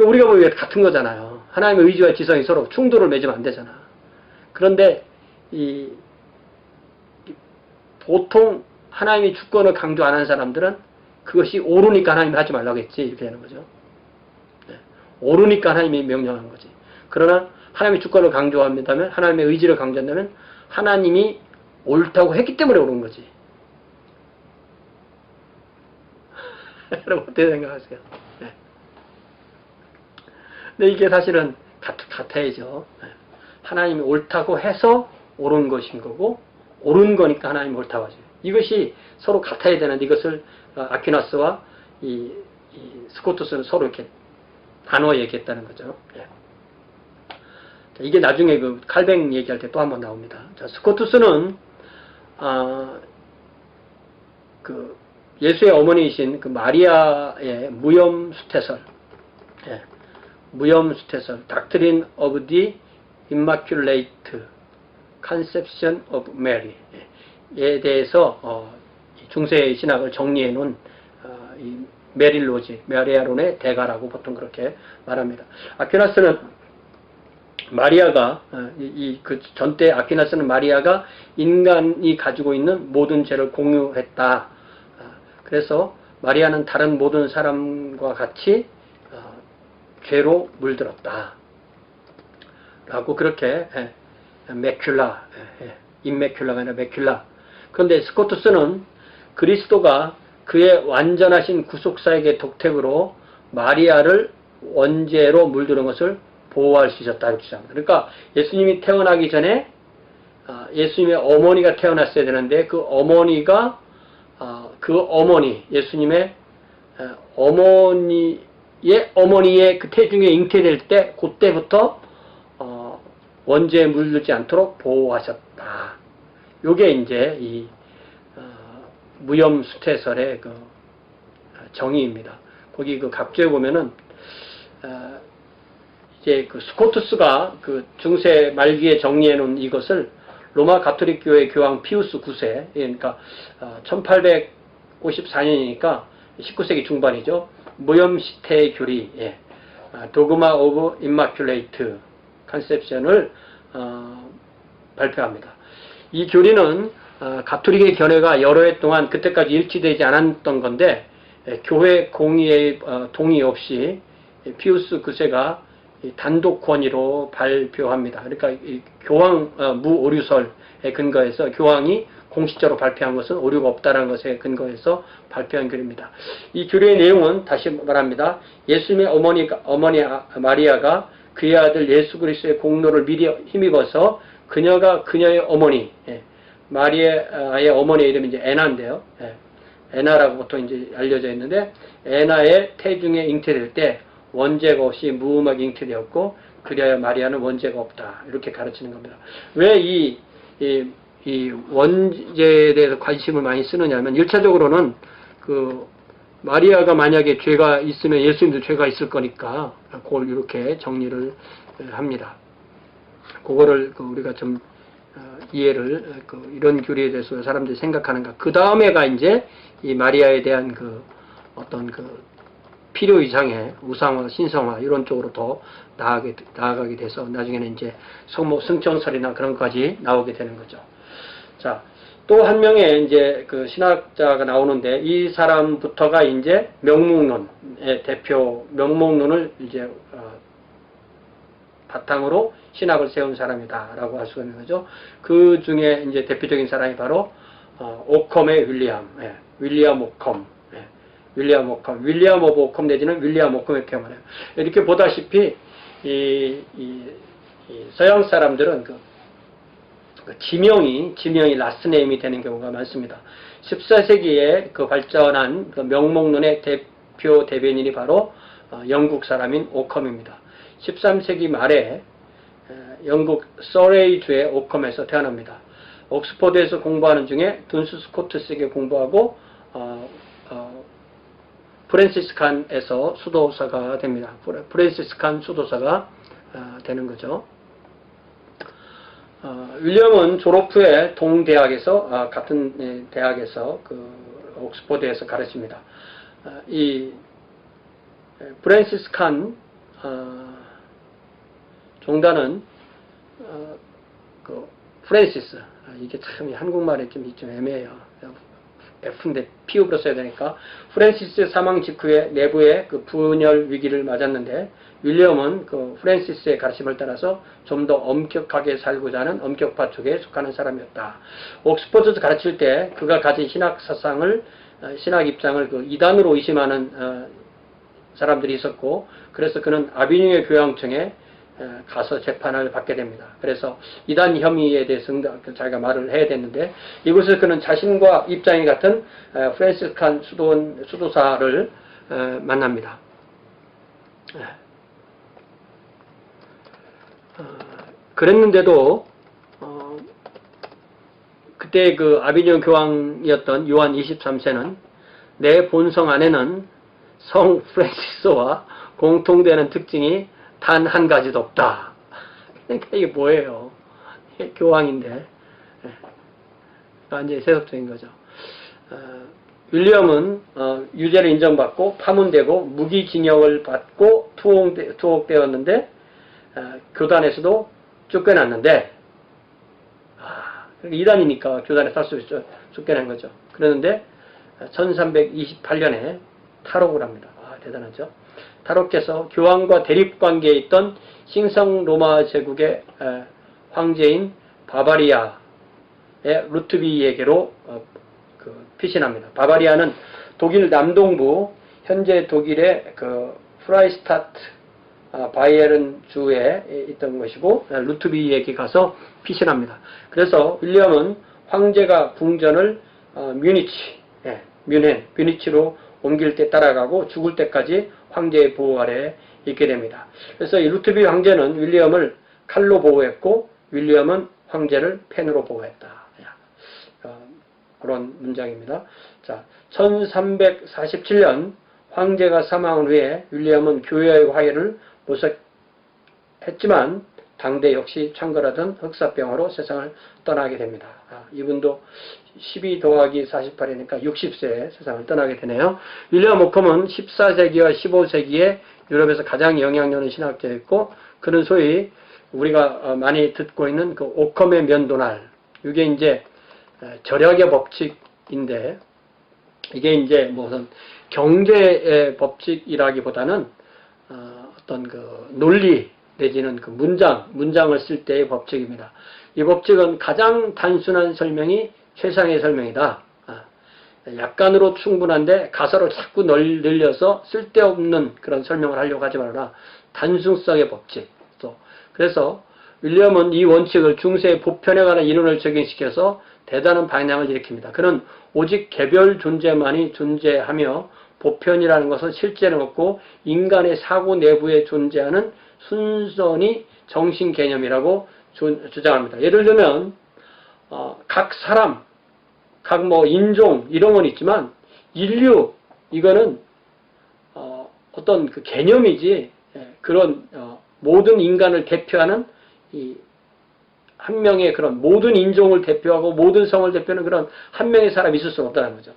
우리가 보기에 같은 거잖아요. 하나님의 의지와 지성이 서로 충돌을 맺으면 안 되잖아. 그런데 보통 하나님이 주권을 강조 안 하는 사람들은 그것이 옳으니까 하나님이 하지 말라고 했지 이렇게 되는 거죠. 옳으니까 하나님이 명령한 거지. 그러나 하나님의 주권을 강조한다면, 하나님의 의지를 강조한다면 하나님이 옳다고 했기 때문에 옳은 거지. 여러분 어떻게 생각하세요? 근데 이게 사실은 같아야죠. 하나님이 옳다고 해서 옳은 것인 거고 옳은 거니까 하나님이 옳다고 하죠. 이것이 서로 같아야 되는데 이것을 아퀴나스와 이 스코투스는 서로 이렇게 나눠 얘기했다는 거죠. 이게 나중에 그 칼뱅 얘기할 때 또 한번 나옵니다. 자, 스코투스는 그 예수의 어머니이신 그 마리아의 무염수태설, 무염수태설, Doctrine of the Immaculate Conception of Mary에 대해서 중세 신학을 정리해 놓은 이 메릴로지, 메리아론의 대가라고 보통 그렇게 말합니다. 아퀴나스는 마리아가 그 전때 아퀴나스는 마리아가 인간이 가지고 있는 모든 죄를 공유했다. 그래서 마리아는 다른 모든 사람과 같이 죄로 물들었다. 라고 그렇게 메큘라, 인메큘라가 아니라 메큘라. 그런데 스코투스는 그리스도가 그의 완전하신 구속사에게 독택으로 마리아를 원죄로 물드는 것을 보호할 수 있었다 이렇게 주장합니다. 그러니까 예수님이 태어나기 전에 예수님의 어머니가 태어났어야 되는데 그 어머니가 그 어머니, 예수님의 어머니의 그 태중에 잉태될 때, 그때부터 원죄에 물들지 않도록 보호하셨다. 요게 이제 이 무염수태설의 그 정의입니다. 거기 그 각주에 보면은 이제 그 스코투스가 그 중세 말기에 정리해 놓은 이것을 로마 가톨릭 교회 교황 피우스 9세, 그러니까 1854년이니까 19세기 중반이죠. 무염시태의 교리, 도그마 오브 임마큘레이트 컨셉션을 발표합니다. 이 교리는 가톨릭의 견해가 여러 해 동안 그때까지 일치되지 않았던 건데, 교회 공의의 동의 없이 피우스 9세가 단독 권위로 발표합니다. 그러니까 교황 무오류설에 근거해서 교황이 공식적으로 발표한 것은 오류가 없다는 것에 근거해서 발표한 교리입니다. 이 교리의 내용은 다시 말합니다. 예수님의 어머니 마리아가 그의 아들 예수 그리스도의 공로를 미리 힘입어서 그녀의 어머니, 마리아의 어머니의 이름이 이제 에나인데요. 에나라고 보통 이제 알려져 있는데, 에나의 태중에 잉태될 때 원죄가 없이 무음하게 잉태되었고, 그리하여 마리아는 원죄가 없다. 이렇게 가르치는 겁니다. 왜 이 원죄에 대해서 관심을 많이 쓰느냐면, 1차적으로는 그 마리아가 만약에 죄가 있으면 예수님도 죄가 있을 거니까, 그걸 이렇게 정리를 합니다. 그거를 우리가 좀 이해를, 이런 교리에 대해서 사람들이 생각하는가. 그 다음에가 이제 이 마리아에 대한 어떤 필요 이상의 우상화, 신성화 이런 쪽으로 더 나아가게 돼서 나중에는 이제 성모 승천설이나 그런 것까지 나오게 되는 거죠. 자, 또 한 명의 이제 그 신학자가 나오는데, 이 사람부터가 이제 명목론의 대표, 명목론을 이제 바탕으로 신학을 세운 사람이다라고 할 수가 있는 거죠. 그 중에 이제 대표적인 사람이 바로 오컴의 윌리엄 오컴, 윌리엄 오브 오컴 내지는 윌리엄 오컴 이렇게 말해요. 이렇게 보다시피 이 서양 사람들은 지명이 라스트네임이 되는 경우가 많습니다. 14세기에 발전한 명목론의 대표 대변인이 바로 영국 사람인 오컴입니다. 13세기 말에 영국 서레이주의 오컴에서 태어납니다. 옥스퍼드에서 공부하는 중에 둔스 스코트스에게 공부하고 프랜시스칸에서 수도사가 됩니다. 프랜시스칸 수도사가 되는 거죠. 윌리엄은 졸업 후에 동대학에서 같은 대학에서 옥스퍼드에서 가르칩니다. 이 프랜시스칸 종단은 프랜시스, 이게 참 한국말에 좀 애매해요. F인데 P으로 써야 되니까, 프랜시스의 사망 직후에 내부의 분열 위기를 맞았는데, 윌리엄은 프랜시스의 가르침을 따라서 좀 더 엄격하게 살고자 하는 엄격파 쪽에 속하는 사람이었다. 옥스퍼드에서 가르칠 때 그가 가진 신학 사상을, 신학 입장을 이단으로 의심하는 사람들이 있었고, 그래서 그는 아비뇽의 교황청에 가서 재판을 받게 됩니다. 그래서 이단 혐의에 대해서 자기가 말을 해야 되는데, 이곳에서 그는 자신과 입장이 같은 프랜시스칸 수도사를 만납니다. 그랬는데도 그때 아비뇽 교황이었던 요한 23세는 내 본성 안에는 성 프랜시스와 공통되는 특징이 단 한 가지도 없다. 그러니까 이게 뭐예요? 교황인데 완전히 세속적인 거죠. 윌리엄은 유죄를 인정받고 파문되고 무기징역을 받고 투옥되었는데, 교단에서도 쫓겨났는데, 이단이니까 교단에 살 수 있죠. 쫓겨난 거죠. 그러는데 1328년에 탈옥을 합니다. 대단하죠. 탈옥해서 교황과 대립관계에 있던 신성 로마 제국의 황제인 바바리아의 루트비에게로 피신합니다. 바바리아는 독일 남동부, 현재 독일의 프라이스타트 바이에른 주에 있던 것이고, 루트비에게 가서 피신합니다. 그래서 윌리엄은 황제가 궁전을 뮤니치, 뮤니치로 옮길 때 따라가고 죽을 때까지 황제의 보호 아래 있게 됩니다. 그래서 이 루트비 황제는 윌리엄을 칼로 보호했고 윌리엄은 황제를 펜으로 보호했다. 그런 문장입니다. 자, 1347년 황제가 사망한 후에 윌리엄은 교회의 화해를 모색했지만 당대 역시 창궐하던 흑사병으로 세상을 떠나게 됩니다. 이분도 12 더하기 48이니까 60세에 세상을 떠나게 되네요. 윌리엄 오컴은 14세기와 15세기에 유럽에서 가장 영향력 있는 신학자였고, 그는 소위 우리가 많이 듣고 있는 그 오컴의 면도날, 이게 이제 절약의 법칙인데, 이게 이제 무슨 경제의 법칙이라기보다는 어떤 그 논리 내지는 그 문장을 쓸 때의 법칙입니다. 이 법칙은 가장 단순한 설명이 최상의 설명이다. 약간으로 충분한데 가사를 자꾸 늘려서 쓸데없는 그런 설명을 하려고 하지 말아라. 단순성의 법칙. 그래서 윌리엄은 이 원칙을 중세의 보편에 관한 이론을 적용시켜서 대단한 방향을 일으킵니다. 그는 오직 개별 존재만이 존재하며 보편이라는 것은 실제는 없고 인간의 사고 내부에 존재하는 순전히 정신 개념이라고 주장합니다. 예를 들면 각 사람, 각 인종 이런 건 있지만 인류 이거는 어떤 그 개념이지 그런 모든 인간을 대표하는 한 명의 그런 모든 인종을 대표하고 모든 성을 대표하는 그런 한 명의 사람이 있을 수는 없다는 거죠.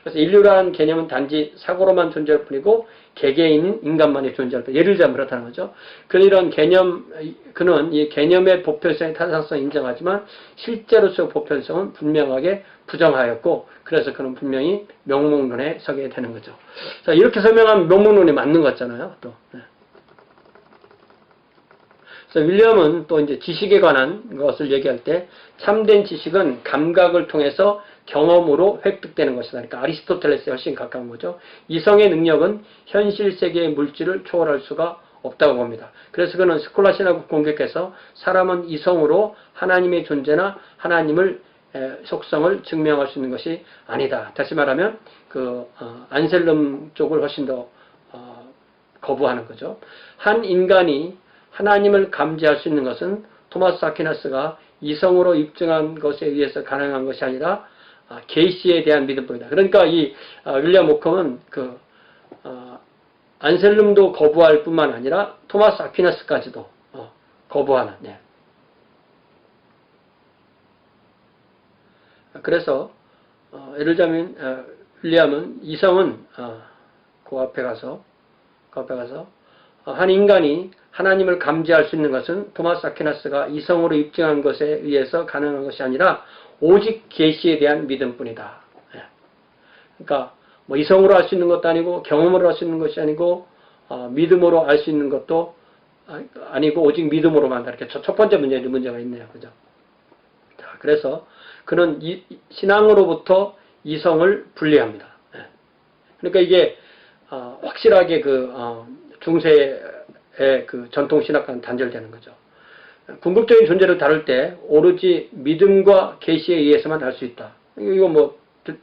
그래서 인류라는 개념은 단지 사고로만 존재할 뿐이고 개개인인 인간만이 존재할 뿐. 예를 들자면 그렇다는 거죠. 그는 이 개념의 보편성의 탄산성을 인정하지만 실제로서의 보편성은 분명하게 부정하였고, 그래서 그는 분명히 명목론에 서게 되는 거죠. 자, 이렇게 설명하면 명목론이 맞는 것 같잖아요. 또. 그래서 윌리엄은 또 이제 지식에 관한 것을 얘기할 때 참된 지식은 감각을 통해서 경험으로 획득되는 것이다. 그러니까 아리스토텔레스에 훨씬 가까운 거죠. 이성의 능력은 현실 세계의 물질을 초월할 수가 없다고 봅니다. 그래서 그는 스콜라 신학을 공격해서 사람은 이성으로 하나님의 존재나 하나님을 속성을 증명할 수 있는 것이 아니다. 다시 말하면 안셀름 쪽을 훨씬 더 거부하는 거죠. 한 인간이 하나님을 감지할 수 있는 것은 토마스 아퀴나스가 이성으로 입증한 것에 의해서 가능한 것이 아니라 계시에 대한 믿음뿐이다. 그러니까 이 윌리엄 오컴은 안셀름도 거부할 뿐만 아니라 토마스 아퀴나스까지도 거부하는. 그래서 예를 들자면 윌리엄은 이성은 그 앞에 가서 한 인간이 하나님을 감지할 수 있는 것은 토마스 아퀴나스가 이성으로 입증한 것에 의해서 가능한 것이 아니라 오직 계시에 대한 믿음뿐이다. 그러니까 이성으로 알 수 있는 것도 아니고 경험으로 알 수 있는 것이 아니고 믿음으로 알 수 있는 것도 아니고 오직 믿음으로만. 이렇게 첫 번째 문제가 있네요. 그죠? 자, 그래서 그는 신앙으로부터 이성을 분리합니다. 그러니까 이게 확실하게 중세의 전통신학과는 단절되는 거죠. 궁극적인 존재를 다룰 때 오로지 믿음과 계시에 의해서만 알 수 있다. 이거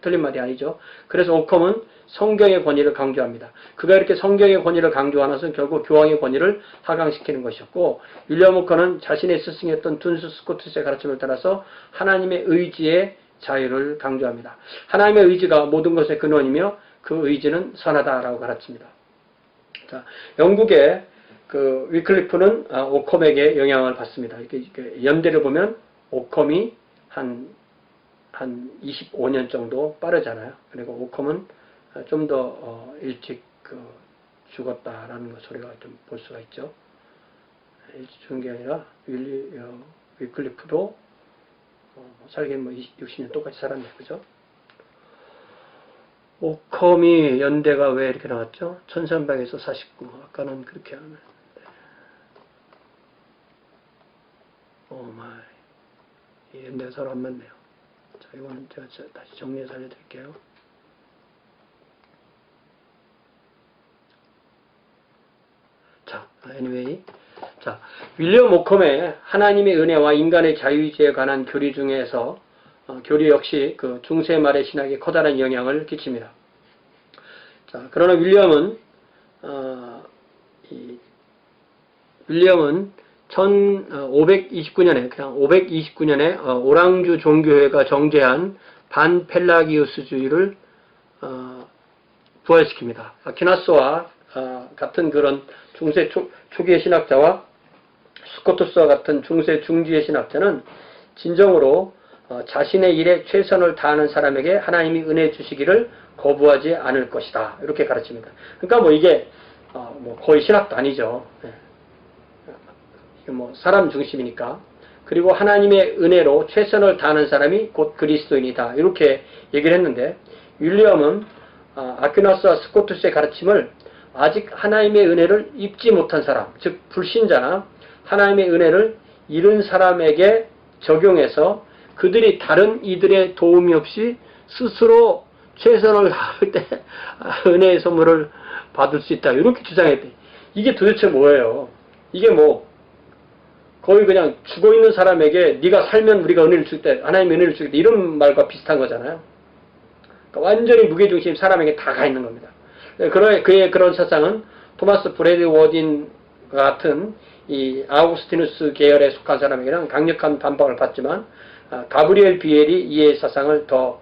틀린 말이 아니죠. 그래서 오컴은 성경의 권위를 강조합니다. 그가 이렇게 성경의 권위를 강조하는 것은 결국 교황의 권위를 하강시키는 것이었고, 윌리엄 오컴은 자신의 스승이었던 둔스 스코트스의 가르침을 따라서 하나님의 의지의 자유를 강조합니다. 하나님의 의지가 모든 것의 근원이며 그 의지는 선하다라고 가르칩니다. 자, 영국의 위클리프는 오컴에게 영향을 받습니다. 이렇게 연대를 보면 오컴이 한 25년 정도 빠르잖아요. 그리고 오컴은 좀 더 일찍 죽었다라는 소리가 좀 볼 수가 있죠. 일찍 죽은 게 아니라 위클리프도 살기는 60년 똑같이 살았네, 그죠? 오컴이 연대가 왜 이렇게 나왔죠? 1300에서 49. 아까는 그렇게 하면. 오마이. 이 연대가 서로 안 맞네요. 자, 이거는 제가 다시 정리해서 알려드릴게요. 자, anyway. 자, 윌리엄 오컴의 하나님의 은혜와 인간의 자유의지에 관한 교리 중에서 교리 역시 그 중세 말의 신학에 커다란 영향을 끼칩니다. 자, 그러나 윌리엄은 1529년에 오랑주 종교회가 정제한 반펠라기우스주의를 부활시킵니다. 아퀴나스와 같은 그런 중세 초기의 신학자와 스코투스와 같은 중세 중기의 신학자는 진정으로 자신의 일에 최선을 다하는 사람에게 하나님이 은혜 주시기를 거부하지 않을 것이다. 이렇게 가르칩니다. 그러니까 뭐 이게 거의 신학도 아니죠. 이게 뭐 사람 중심이니까. 그리고 하나님의 은혜로 최선을 다하는 사람이 곧 그리스도인이다. 이렇게 얘기를 했는데 윌리엄은 아퀴나스와 스코투스의 가르침을 아직 하나님의 은혜를 입지 못한 사람, 즉 불신자나 하나님의 은혜를 잃은 사람에게 적용해서 그들이 다른 이들의 도움이 없이 스스로 최선을 다할 때 은혜의 선물을 받을 수 있다. 이렇게 주장했대. 이게 도대체 뭐예요? 이게 뭐 거의 그냥 죽어있는 사람에게 네가 살면 우리가 은혜를 줄 때 하나님의 은혜를 주겠다 이런 말과 비슷한 거잖아요. 그러니까 완전히 무게중심이 사람에게 다 가 있는 겁니다. 그의 그런 사상은 토마스 브래드 워딘 같은 이 아우구스티누스 계열에 속한 사람에게는 강력한 반박을 받지만 가브리엘 비엘이 이의 사상을 더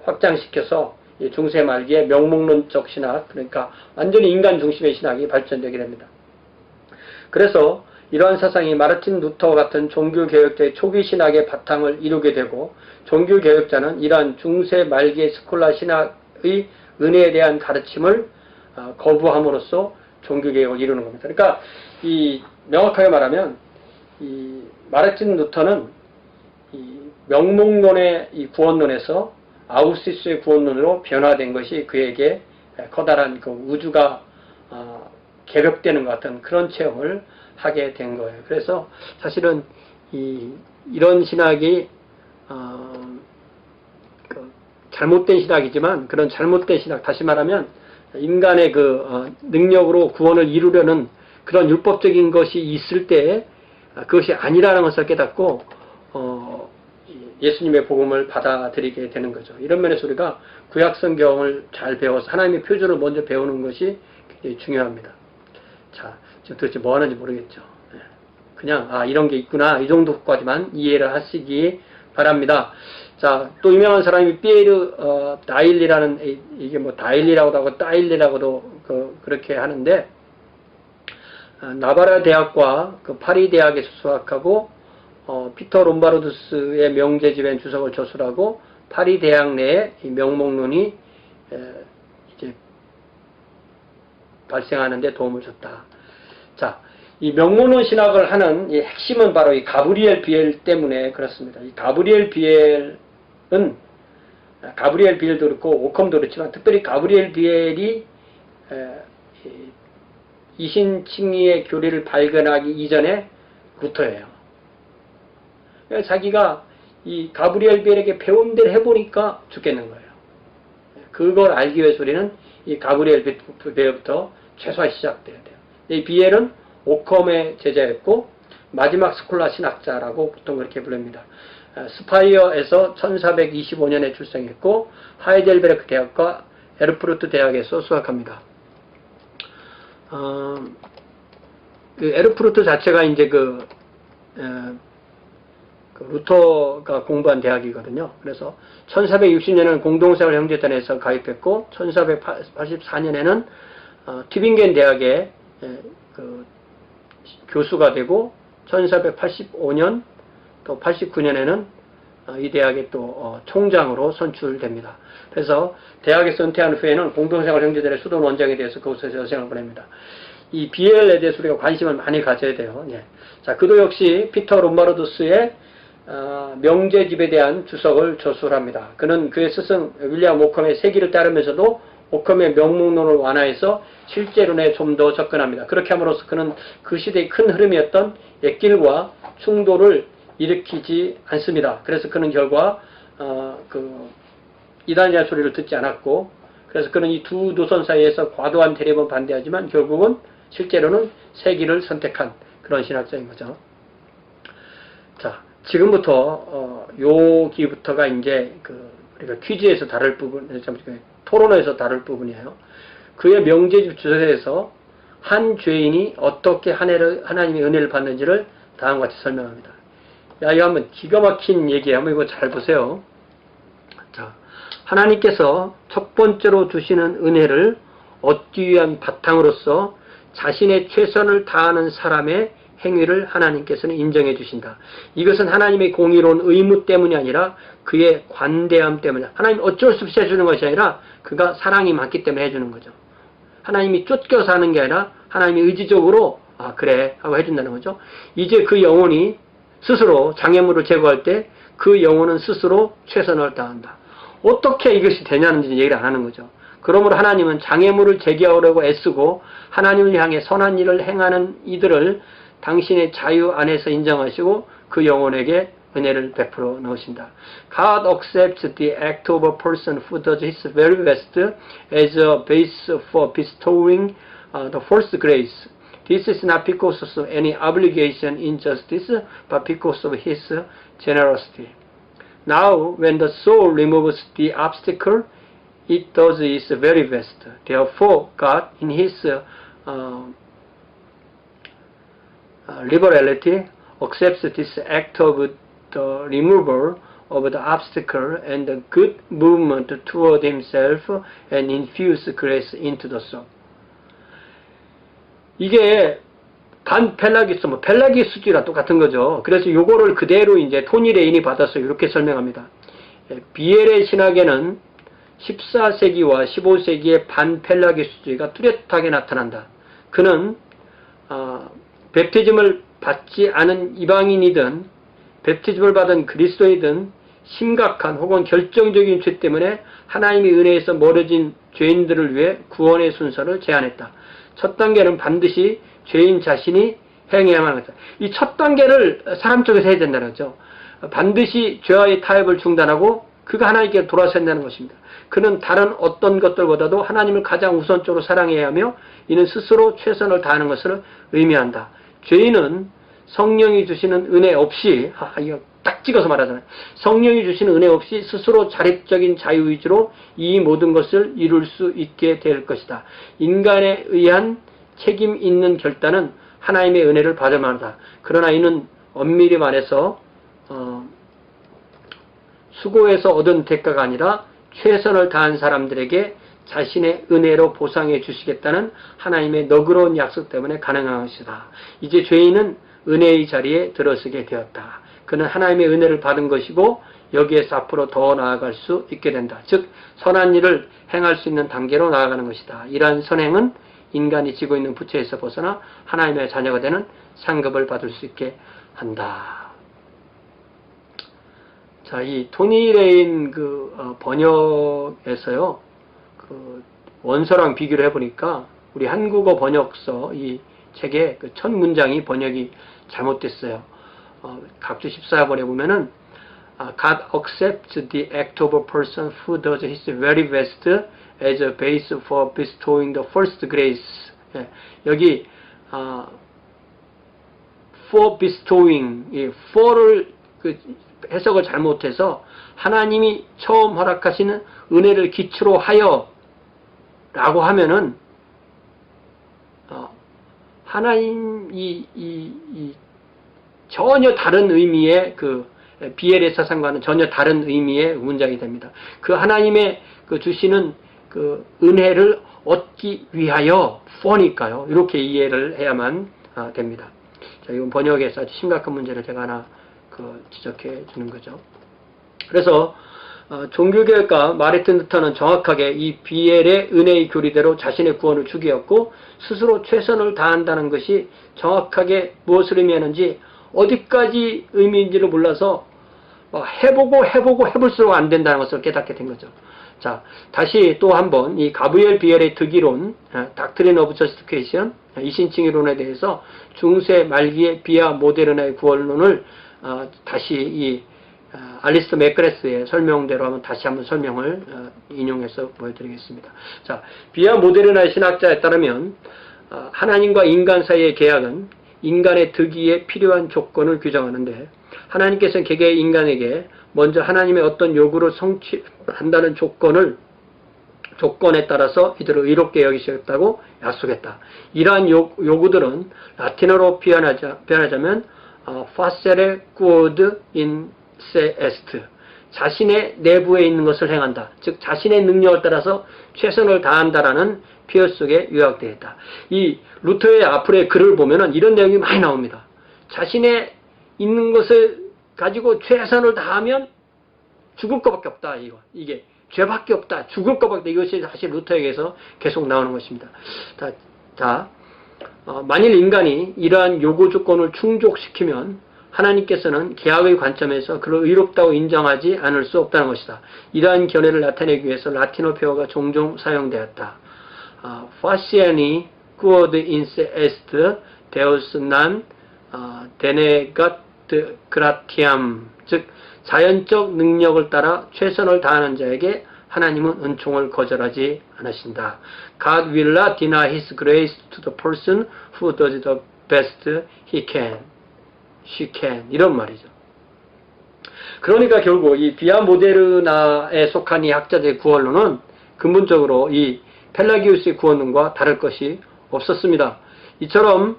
확장시켜서 중세 말기에 명목론적 신학, 그러니까 완전히 인간 중심의 신학이 발전되게 됩니다. 그래서 이러한 사상이 마르틴 루터 같은 종교개혁자의 초기 신학의 바탕을 이루게 되고 종교개혁자는 이러한 중세 말기의 스콜라 신학의 은혜에 대한 가르침을 거부함으로써 종교개혁을 이루는 겁니다. 그러니까 이 명확하게 말하면 이 마르틴 루터는 이 명목론의 이 구원론에서 아우구스티누스의 구원론으로 변화된 것이 그에게 커다란 그 우주가 개벽되는 것 같은 그런 체험을 하게 된 거예요. 그래서 사실은 이런 신학이 잘못된 신학이지만 그런 잘못된 신학, 다시 말하면 인간의 그 능력으로 구원을 이루려는 그런 율법적인 것이 있을 때 그것이 아니라는 것을 깨닫고 예수님의 복음을 받아들이게 되는 거죠. 이런 면에서 우리가 구약성경을 잘 배워서 하나님의 표준을 먼저 배우는 것이 굉장히 중요합니다. 자, 지금 도대체 뭐 하는지 모르겠죠. 그냥 이런 게 있구나 이 정도까지만 이해를 하시기 바랍니다. 자, 또 유명한 사람이 피에르 다일리라는, 이게 뭐 다일리라고도 하고 따일리라고도 그렇게 하는데 나바라 대학과 그 파리 대학에서 수학하고 피터 롬바르두스의 명제집엔 주석을 저술하고 파리 대학 내에 이 명목론이 이제 발생하는 데 도움을 줬다. 자, 이 명목론 신학을 하는 이 핵심은 바로 이 가브리엘 비엘 때문에 그렇습니다. 이 가브리엘 비엘도 그렇고 오컴도 그렇지만 특별히 가브리엘 비엘이 이신칭의의 교리를 발견하기 이전에 루터예요. 자기가 이 가브리엘 비엘에게 배운 대로 해보니까 죽겠는 거예요. 그걸 알기 위해서 우리는 이 가브리엘 비엘부터 최소한 시작돼야 돼요. 이 비엘은 오컴의 제자였고 마지막 스콜라 신학자라고 보통 그렇게 부릅니다. 스파이어에서 1425년에 출생했고 하이델베르크 대학과 에르푸르트 대학에서 수학합니다. 그 에르푸르트 자체가 이제 그 루터가 공부한 대학이거든요. 그래서 1460년에는 공동생활 형제단에서 가입했고 1484년에는 튜빙겐 대학에 그 교수가 되고 1485년 또 89년에는 이 대학의 또 총장으로 선출됩니다. 그래서 대학에서 은퇴한 후에는 공동생활 형제들의 수도원 원장에 대해서 그곳에서 여생을 보냅니다. 이 비엘에 대해서 우리가 관심을 많이 가져야 돼요. 예. 자, 그도 역시 피터 롬바르두스의 명제집에 대한 주석을 저술합니다. 그는 그의 스승 윌리엄 오컴의 세기를 따르면서도 오컴의 명목론을 완화해서 실제론에 좀 더 접근합니다. 그렇게 함으로써 그는 그 시대의 큰 흐름이었던 옛길과 충돌을 일으키지 않습니다. 그래서 그는 결과 이단이라는 소리를 듣지 않았고, 그래서 그는 이 두 노선 사이에서 과도한 대립은 반대하지만 결국은 실제로는 세기를 선택한 그런 신학자인 거죠. 자, 지금부터 여기부터가 이제 우리가 퀴즈에서 다룰 부분, 토론에서 다룰 부분이에요. 그의 명제집 주석에서 한 죄인이 어떻게 하나님의 은혜를 받는지를 다음과 같이 설명합니다. 야, 이거 한번 기가 막힌 얘기예요. 한번 이거 잘 보세요. 자, 하나님께서 첫 번째로 주시는 은혜를 얻기 위한 바탕으로서 자신의 최선을 다하는 사람의 행위를 하나님께서는 인정해 주신다. 이것은 하나님의 공의로운 의무 때문이 아니라 그의 관대함 때문이다. 하나님 어쩔 수 없이 해주는 것이 아니라 그가 사랑이 많기 때문에 해주는 거죠. 하나님이 쫓겨서 하는 게 아니라 하나님이 의지적으로 그래 하고 해준다는 거죠. 이제 그 영혼이 스스로 장애물을 제거할 때 그 영혼은 스스로 최선을 다한다. 어떻게 이것이 되냐는 얘기를 안 하는 거죠. 그러므로 하나님은 장애물을 제거하려고 애쓰고 하나님을 향해 선한 일을 행하는 이들을 당신의 자유 안에서 인정하시고 그 영혼에게 은혜를 베풀어 넣으신다. God accepts the act of a person who does his very best as a base for bestowing the first grace. This is not because of any obligation, injustice, but because of his generosity. Now, when the soul removes the obstacle, it does its very best. Therefore, God, in his liberality, accepts this act of the removal of the obstacle and the good movement toward himself and infuse grace into the soul. 이게 펠라기스, 펠라기스주의랑 똑같은 거죠. 그래서 요거를 그대로 이제 토니 레인이 받아서 이렇게 설명합니다. 비엘의 신학에는 14세기와 15세기의 반펠라기스주의가 뚜렷하게 나타난다. 그는 베프티즘을 받지 않은 이방인이든 베프티즘을 받은 그리스도이든 심각한 혹은 결정적인 죄 때문에 하나님의 은혜에서 멀어진 죄인들을 위해 구원의 순서를 제안했다. 첫 단계는 반드시 죄인 자신이 행해야만 합니다. 이 첫 단계를 사람 쪽에서 해야 된다는 거죠. 반드시 죄와의 타협을 중단하고 그가 하나님께 돌아서야 한다는 것입니다. 그는 다른 어떤 것들보다도 하나님을 가장 우선적으로 사랑해야 하며 이는 스스로 최선을 다하는 것을 의미한다. 죄인은 성령이 주시는 은혜 없이 이거 딱 찍어서 말하잖아요. 성령이 주시는 은혜 없이 스스로 자립적인 자유의지로 이 모든 것을 이룰 수 있게 될 것이다. 인간에 의한 책임 있는 결단은 하나님의 은혜를 받을 만하다. 그러나 이는 엄밀히 말해서 수고해서 얻은 대가가 아니라 최선을 다한 사람들에게 자신의 은혜로 보상해 주시겠다는 하나님의 너그러운 약속 때문에 가능한 것이다. 이제 죄인은 은혜의 자리에 들어서게 되었다. 그는 하나님의 은혜를 받은 것이고 여기에서 앞으로 더 나아갈 수 있게 된다. 즉 선한 일을 행할 수 있는 단계로 나아가는 것이다. 이러한 선행은 인간이 지고 있는 부채에서 벗어나 하나님의 자녀가 되는 상급을 받을 수 있게 한다. 자, 이 토니 레인 번역에서요, 원서랑 비교를 해보니까 우리 한국어 번역서 이 책의 첫 문장이 번역이 잘못됐어요. 각주 14번에 보면은 God accepts the act of a person who does his very best as a base for bestowing the first grace. 예, 여기 for bestowing, for를 해석을 잘못해서 하나님이 처음 허락하시는 은혜를 기초로 하여 라고 하면은 하나님이 전혀 다른 의미의 비엘의 사상과는 전혀 다른 의미의 문장이 됩니다. 그 하나님의 주시는 은혜를 얻기 위하여 for니까요. 이렇게 이해를 해야만 됩니다. 자, 이건 번역에서 아주 심각한 문제를 제가 하나 지적해 주는 거죠. 그래서 종교개혁가 마르틴 루터는 정확하게 이 비엘의 은혜의 교리대로 자신의 구원을 주기였고 스스로 최선을 다한다는 것이 정확하게 무엇을 의미하는지 어디까지 의미인지를 몰라서 해보고 해볼수록 안 된다는 것을 깨닫게 된 거죠. 자, 다시 또 한번 이 가브리엘 비엘의 득이론, 닥트린 오브 저스티피케이션, 이신칭의론에 대해서 중세 말기의 비아 모데르나의 구원론을 다시 이 알리스터 맥그레스의 설명대로 한번 다시 한번 설명을 인용해서 보여드리겠습니다. 자, 비아 모데르나의 신학자에 따르면 하나님과 인간 사이의 계약은 인간의 득의에 필요한 조건을 규정하는데 하나님께서는 개개의 인간에게 먼저 하나님의 어떤 요구를 성취한다는 조건에 따라서 이들을 의롭게 여기시겠다고 약속했다. 이러한 요구들은 라틴어로 표현하자면 facere quod in se est, 자신의 내부에 있는 것을 행한다. 즉 자신의 능력을 따라서 최선을 다한다라는 표현 속에 요약되어 있다. 이 루터의 앞으로의 글을 보면은 이런 내용이 많이 나옵니다. 자신의 있는 것을 가지고 최선을 다하면 죽을 것밖에 없다. 이게 죄밖에 없다. 죽을 것밖에 없다. 이것이 사실 루터에게서 계속 나오는 것입니다. 만일 인간이 이러한 요구 조건을 충족시키면 하나님께서는 계약의 관점에서 그를 의롭다고 인정하지 않을 수 없다는 것이다. 이러한 견해를 나타내기 위해서 라틴어 표어가 종종 사용되었다. facieni quod in se est deus nam denegat gratiam, 즉 자연적 능력을 따라 최선을 다하는 자에게 하나님은 은총을 거절하지 않으신다. God will not deny His grace to the person who does the best he can. She can. 이런 말이죠. 그러니까 결국 이 비아 모데르나에 속한 이 학자들의 구원론은 근본적으로 이 펠라기우스의 구원론과 다를 것이 없었습니다. 이처럼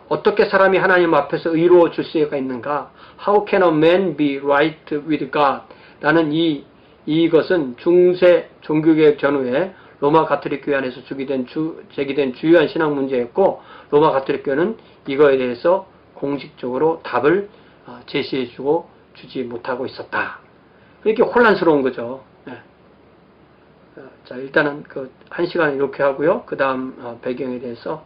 어떻게 사람이 하나님 앞에서 의로워질 수가 있는가? How can a man be right with God? 라는 이것은 중세 종교개혁 전후에 로마 가톨릭 교회 안에서 제기된 주요한 신학 문제였고, 로마 가톨릭 교회는 이거에 대해서 공식적으로 답을 제시해주고 주지 못하고 있었다. 이렇게 혼란스러운 거죠. 네. 자, 일단은 한 시간 이렇게 하고요. 그 다음 배경에 대해서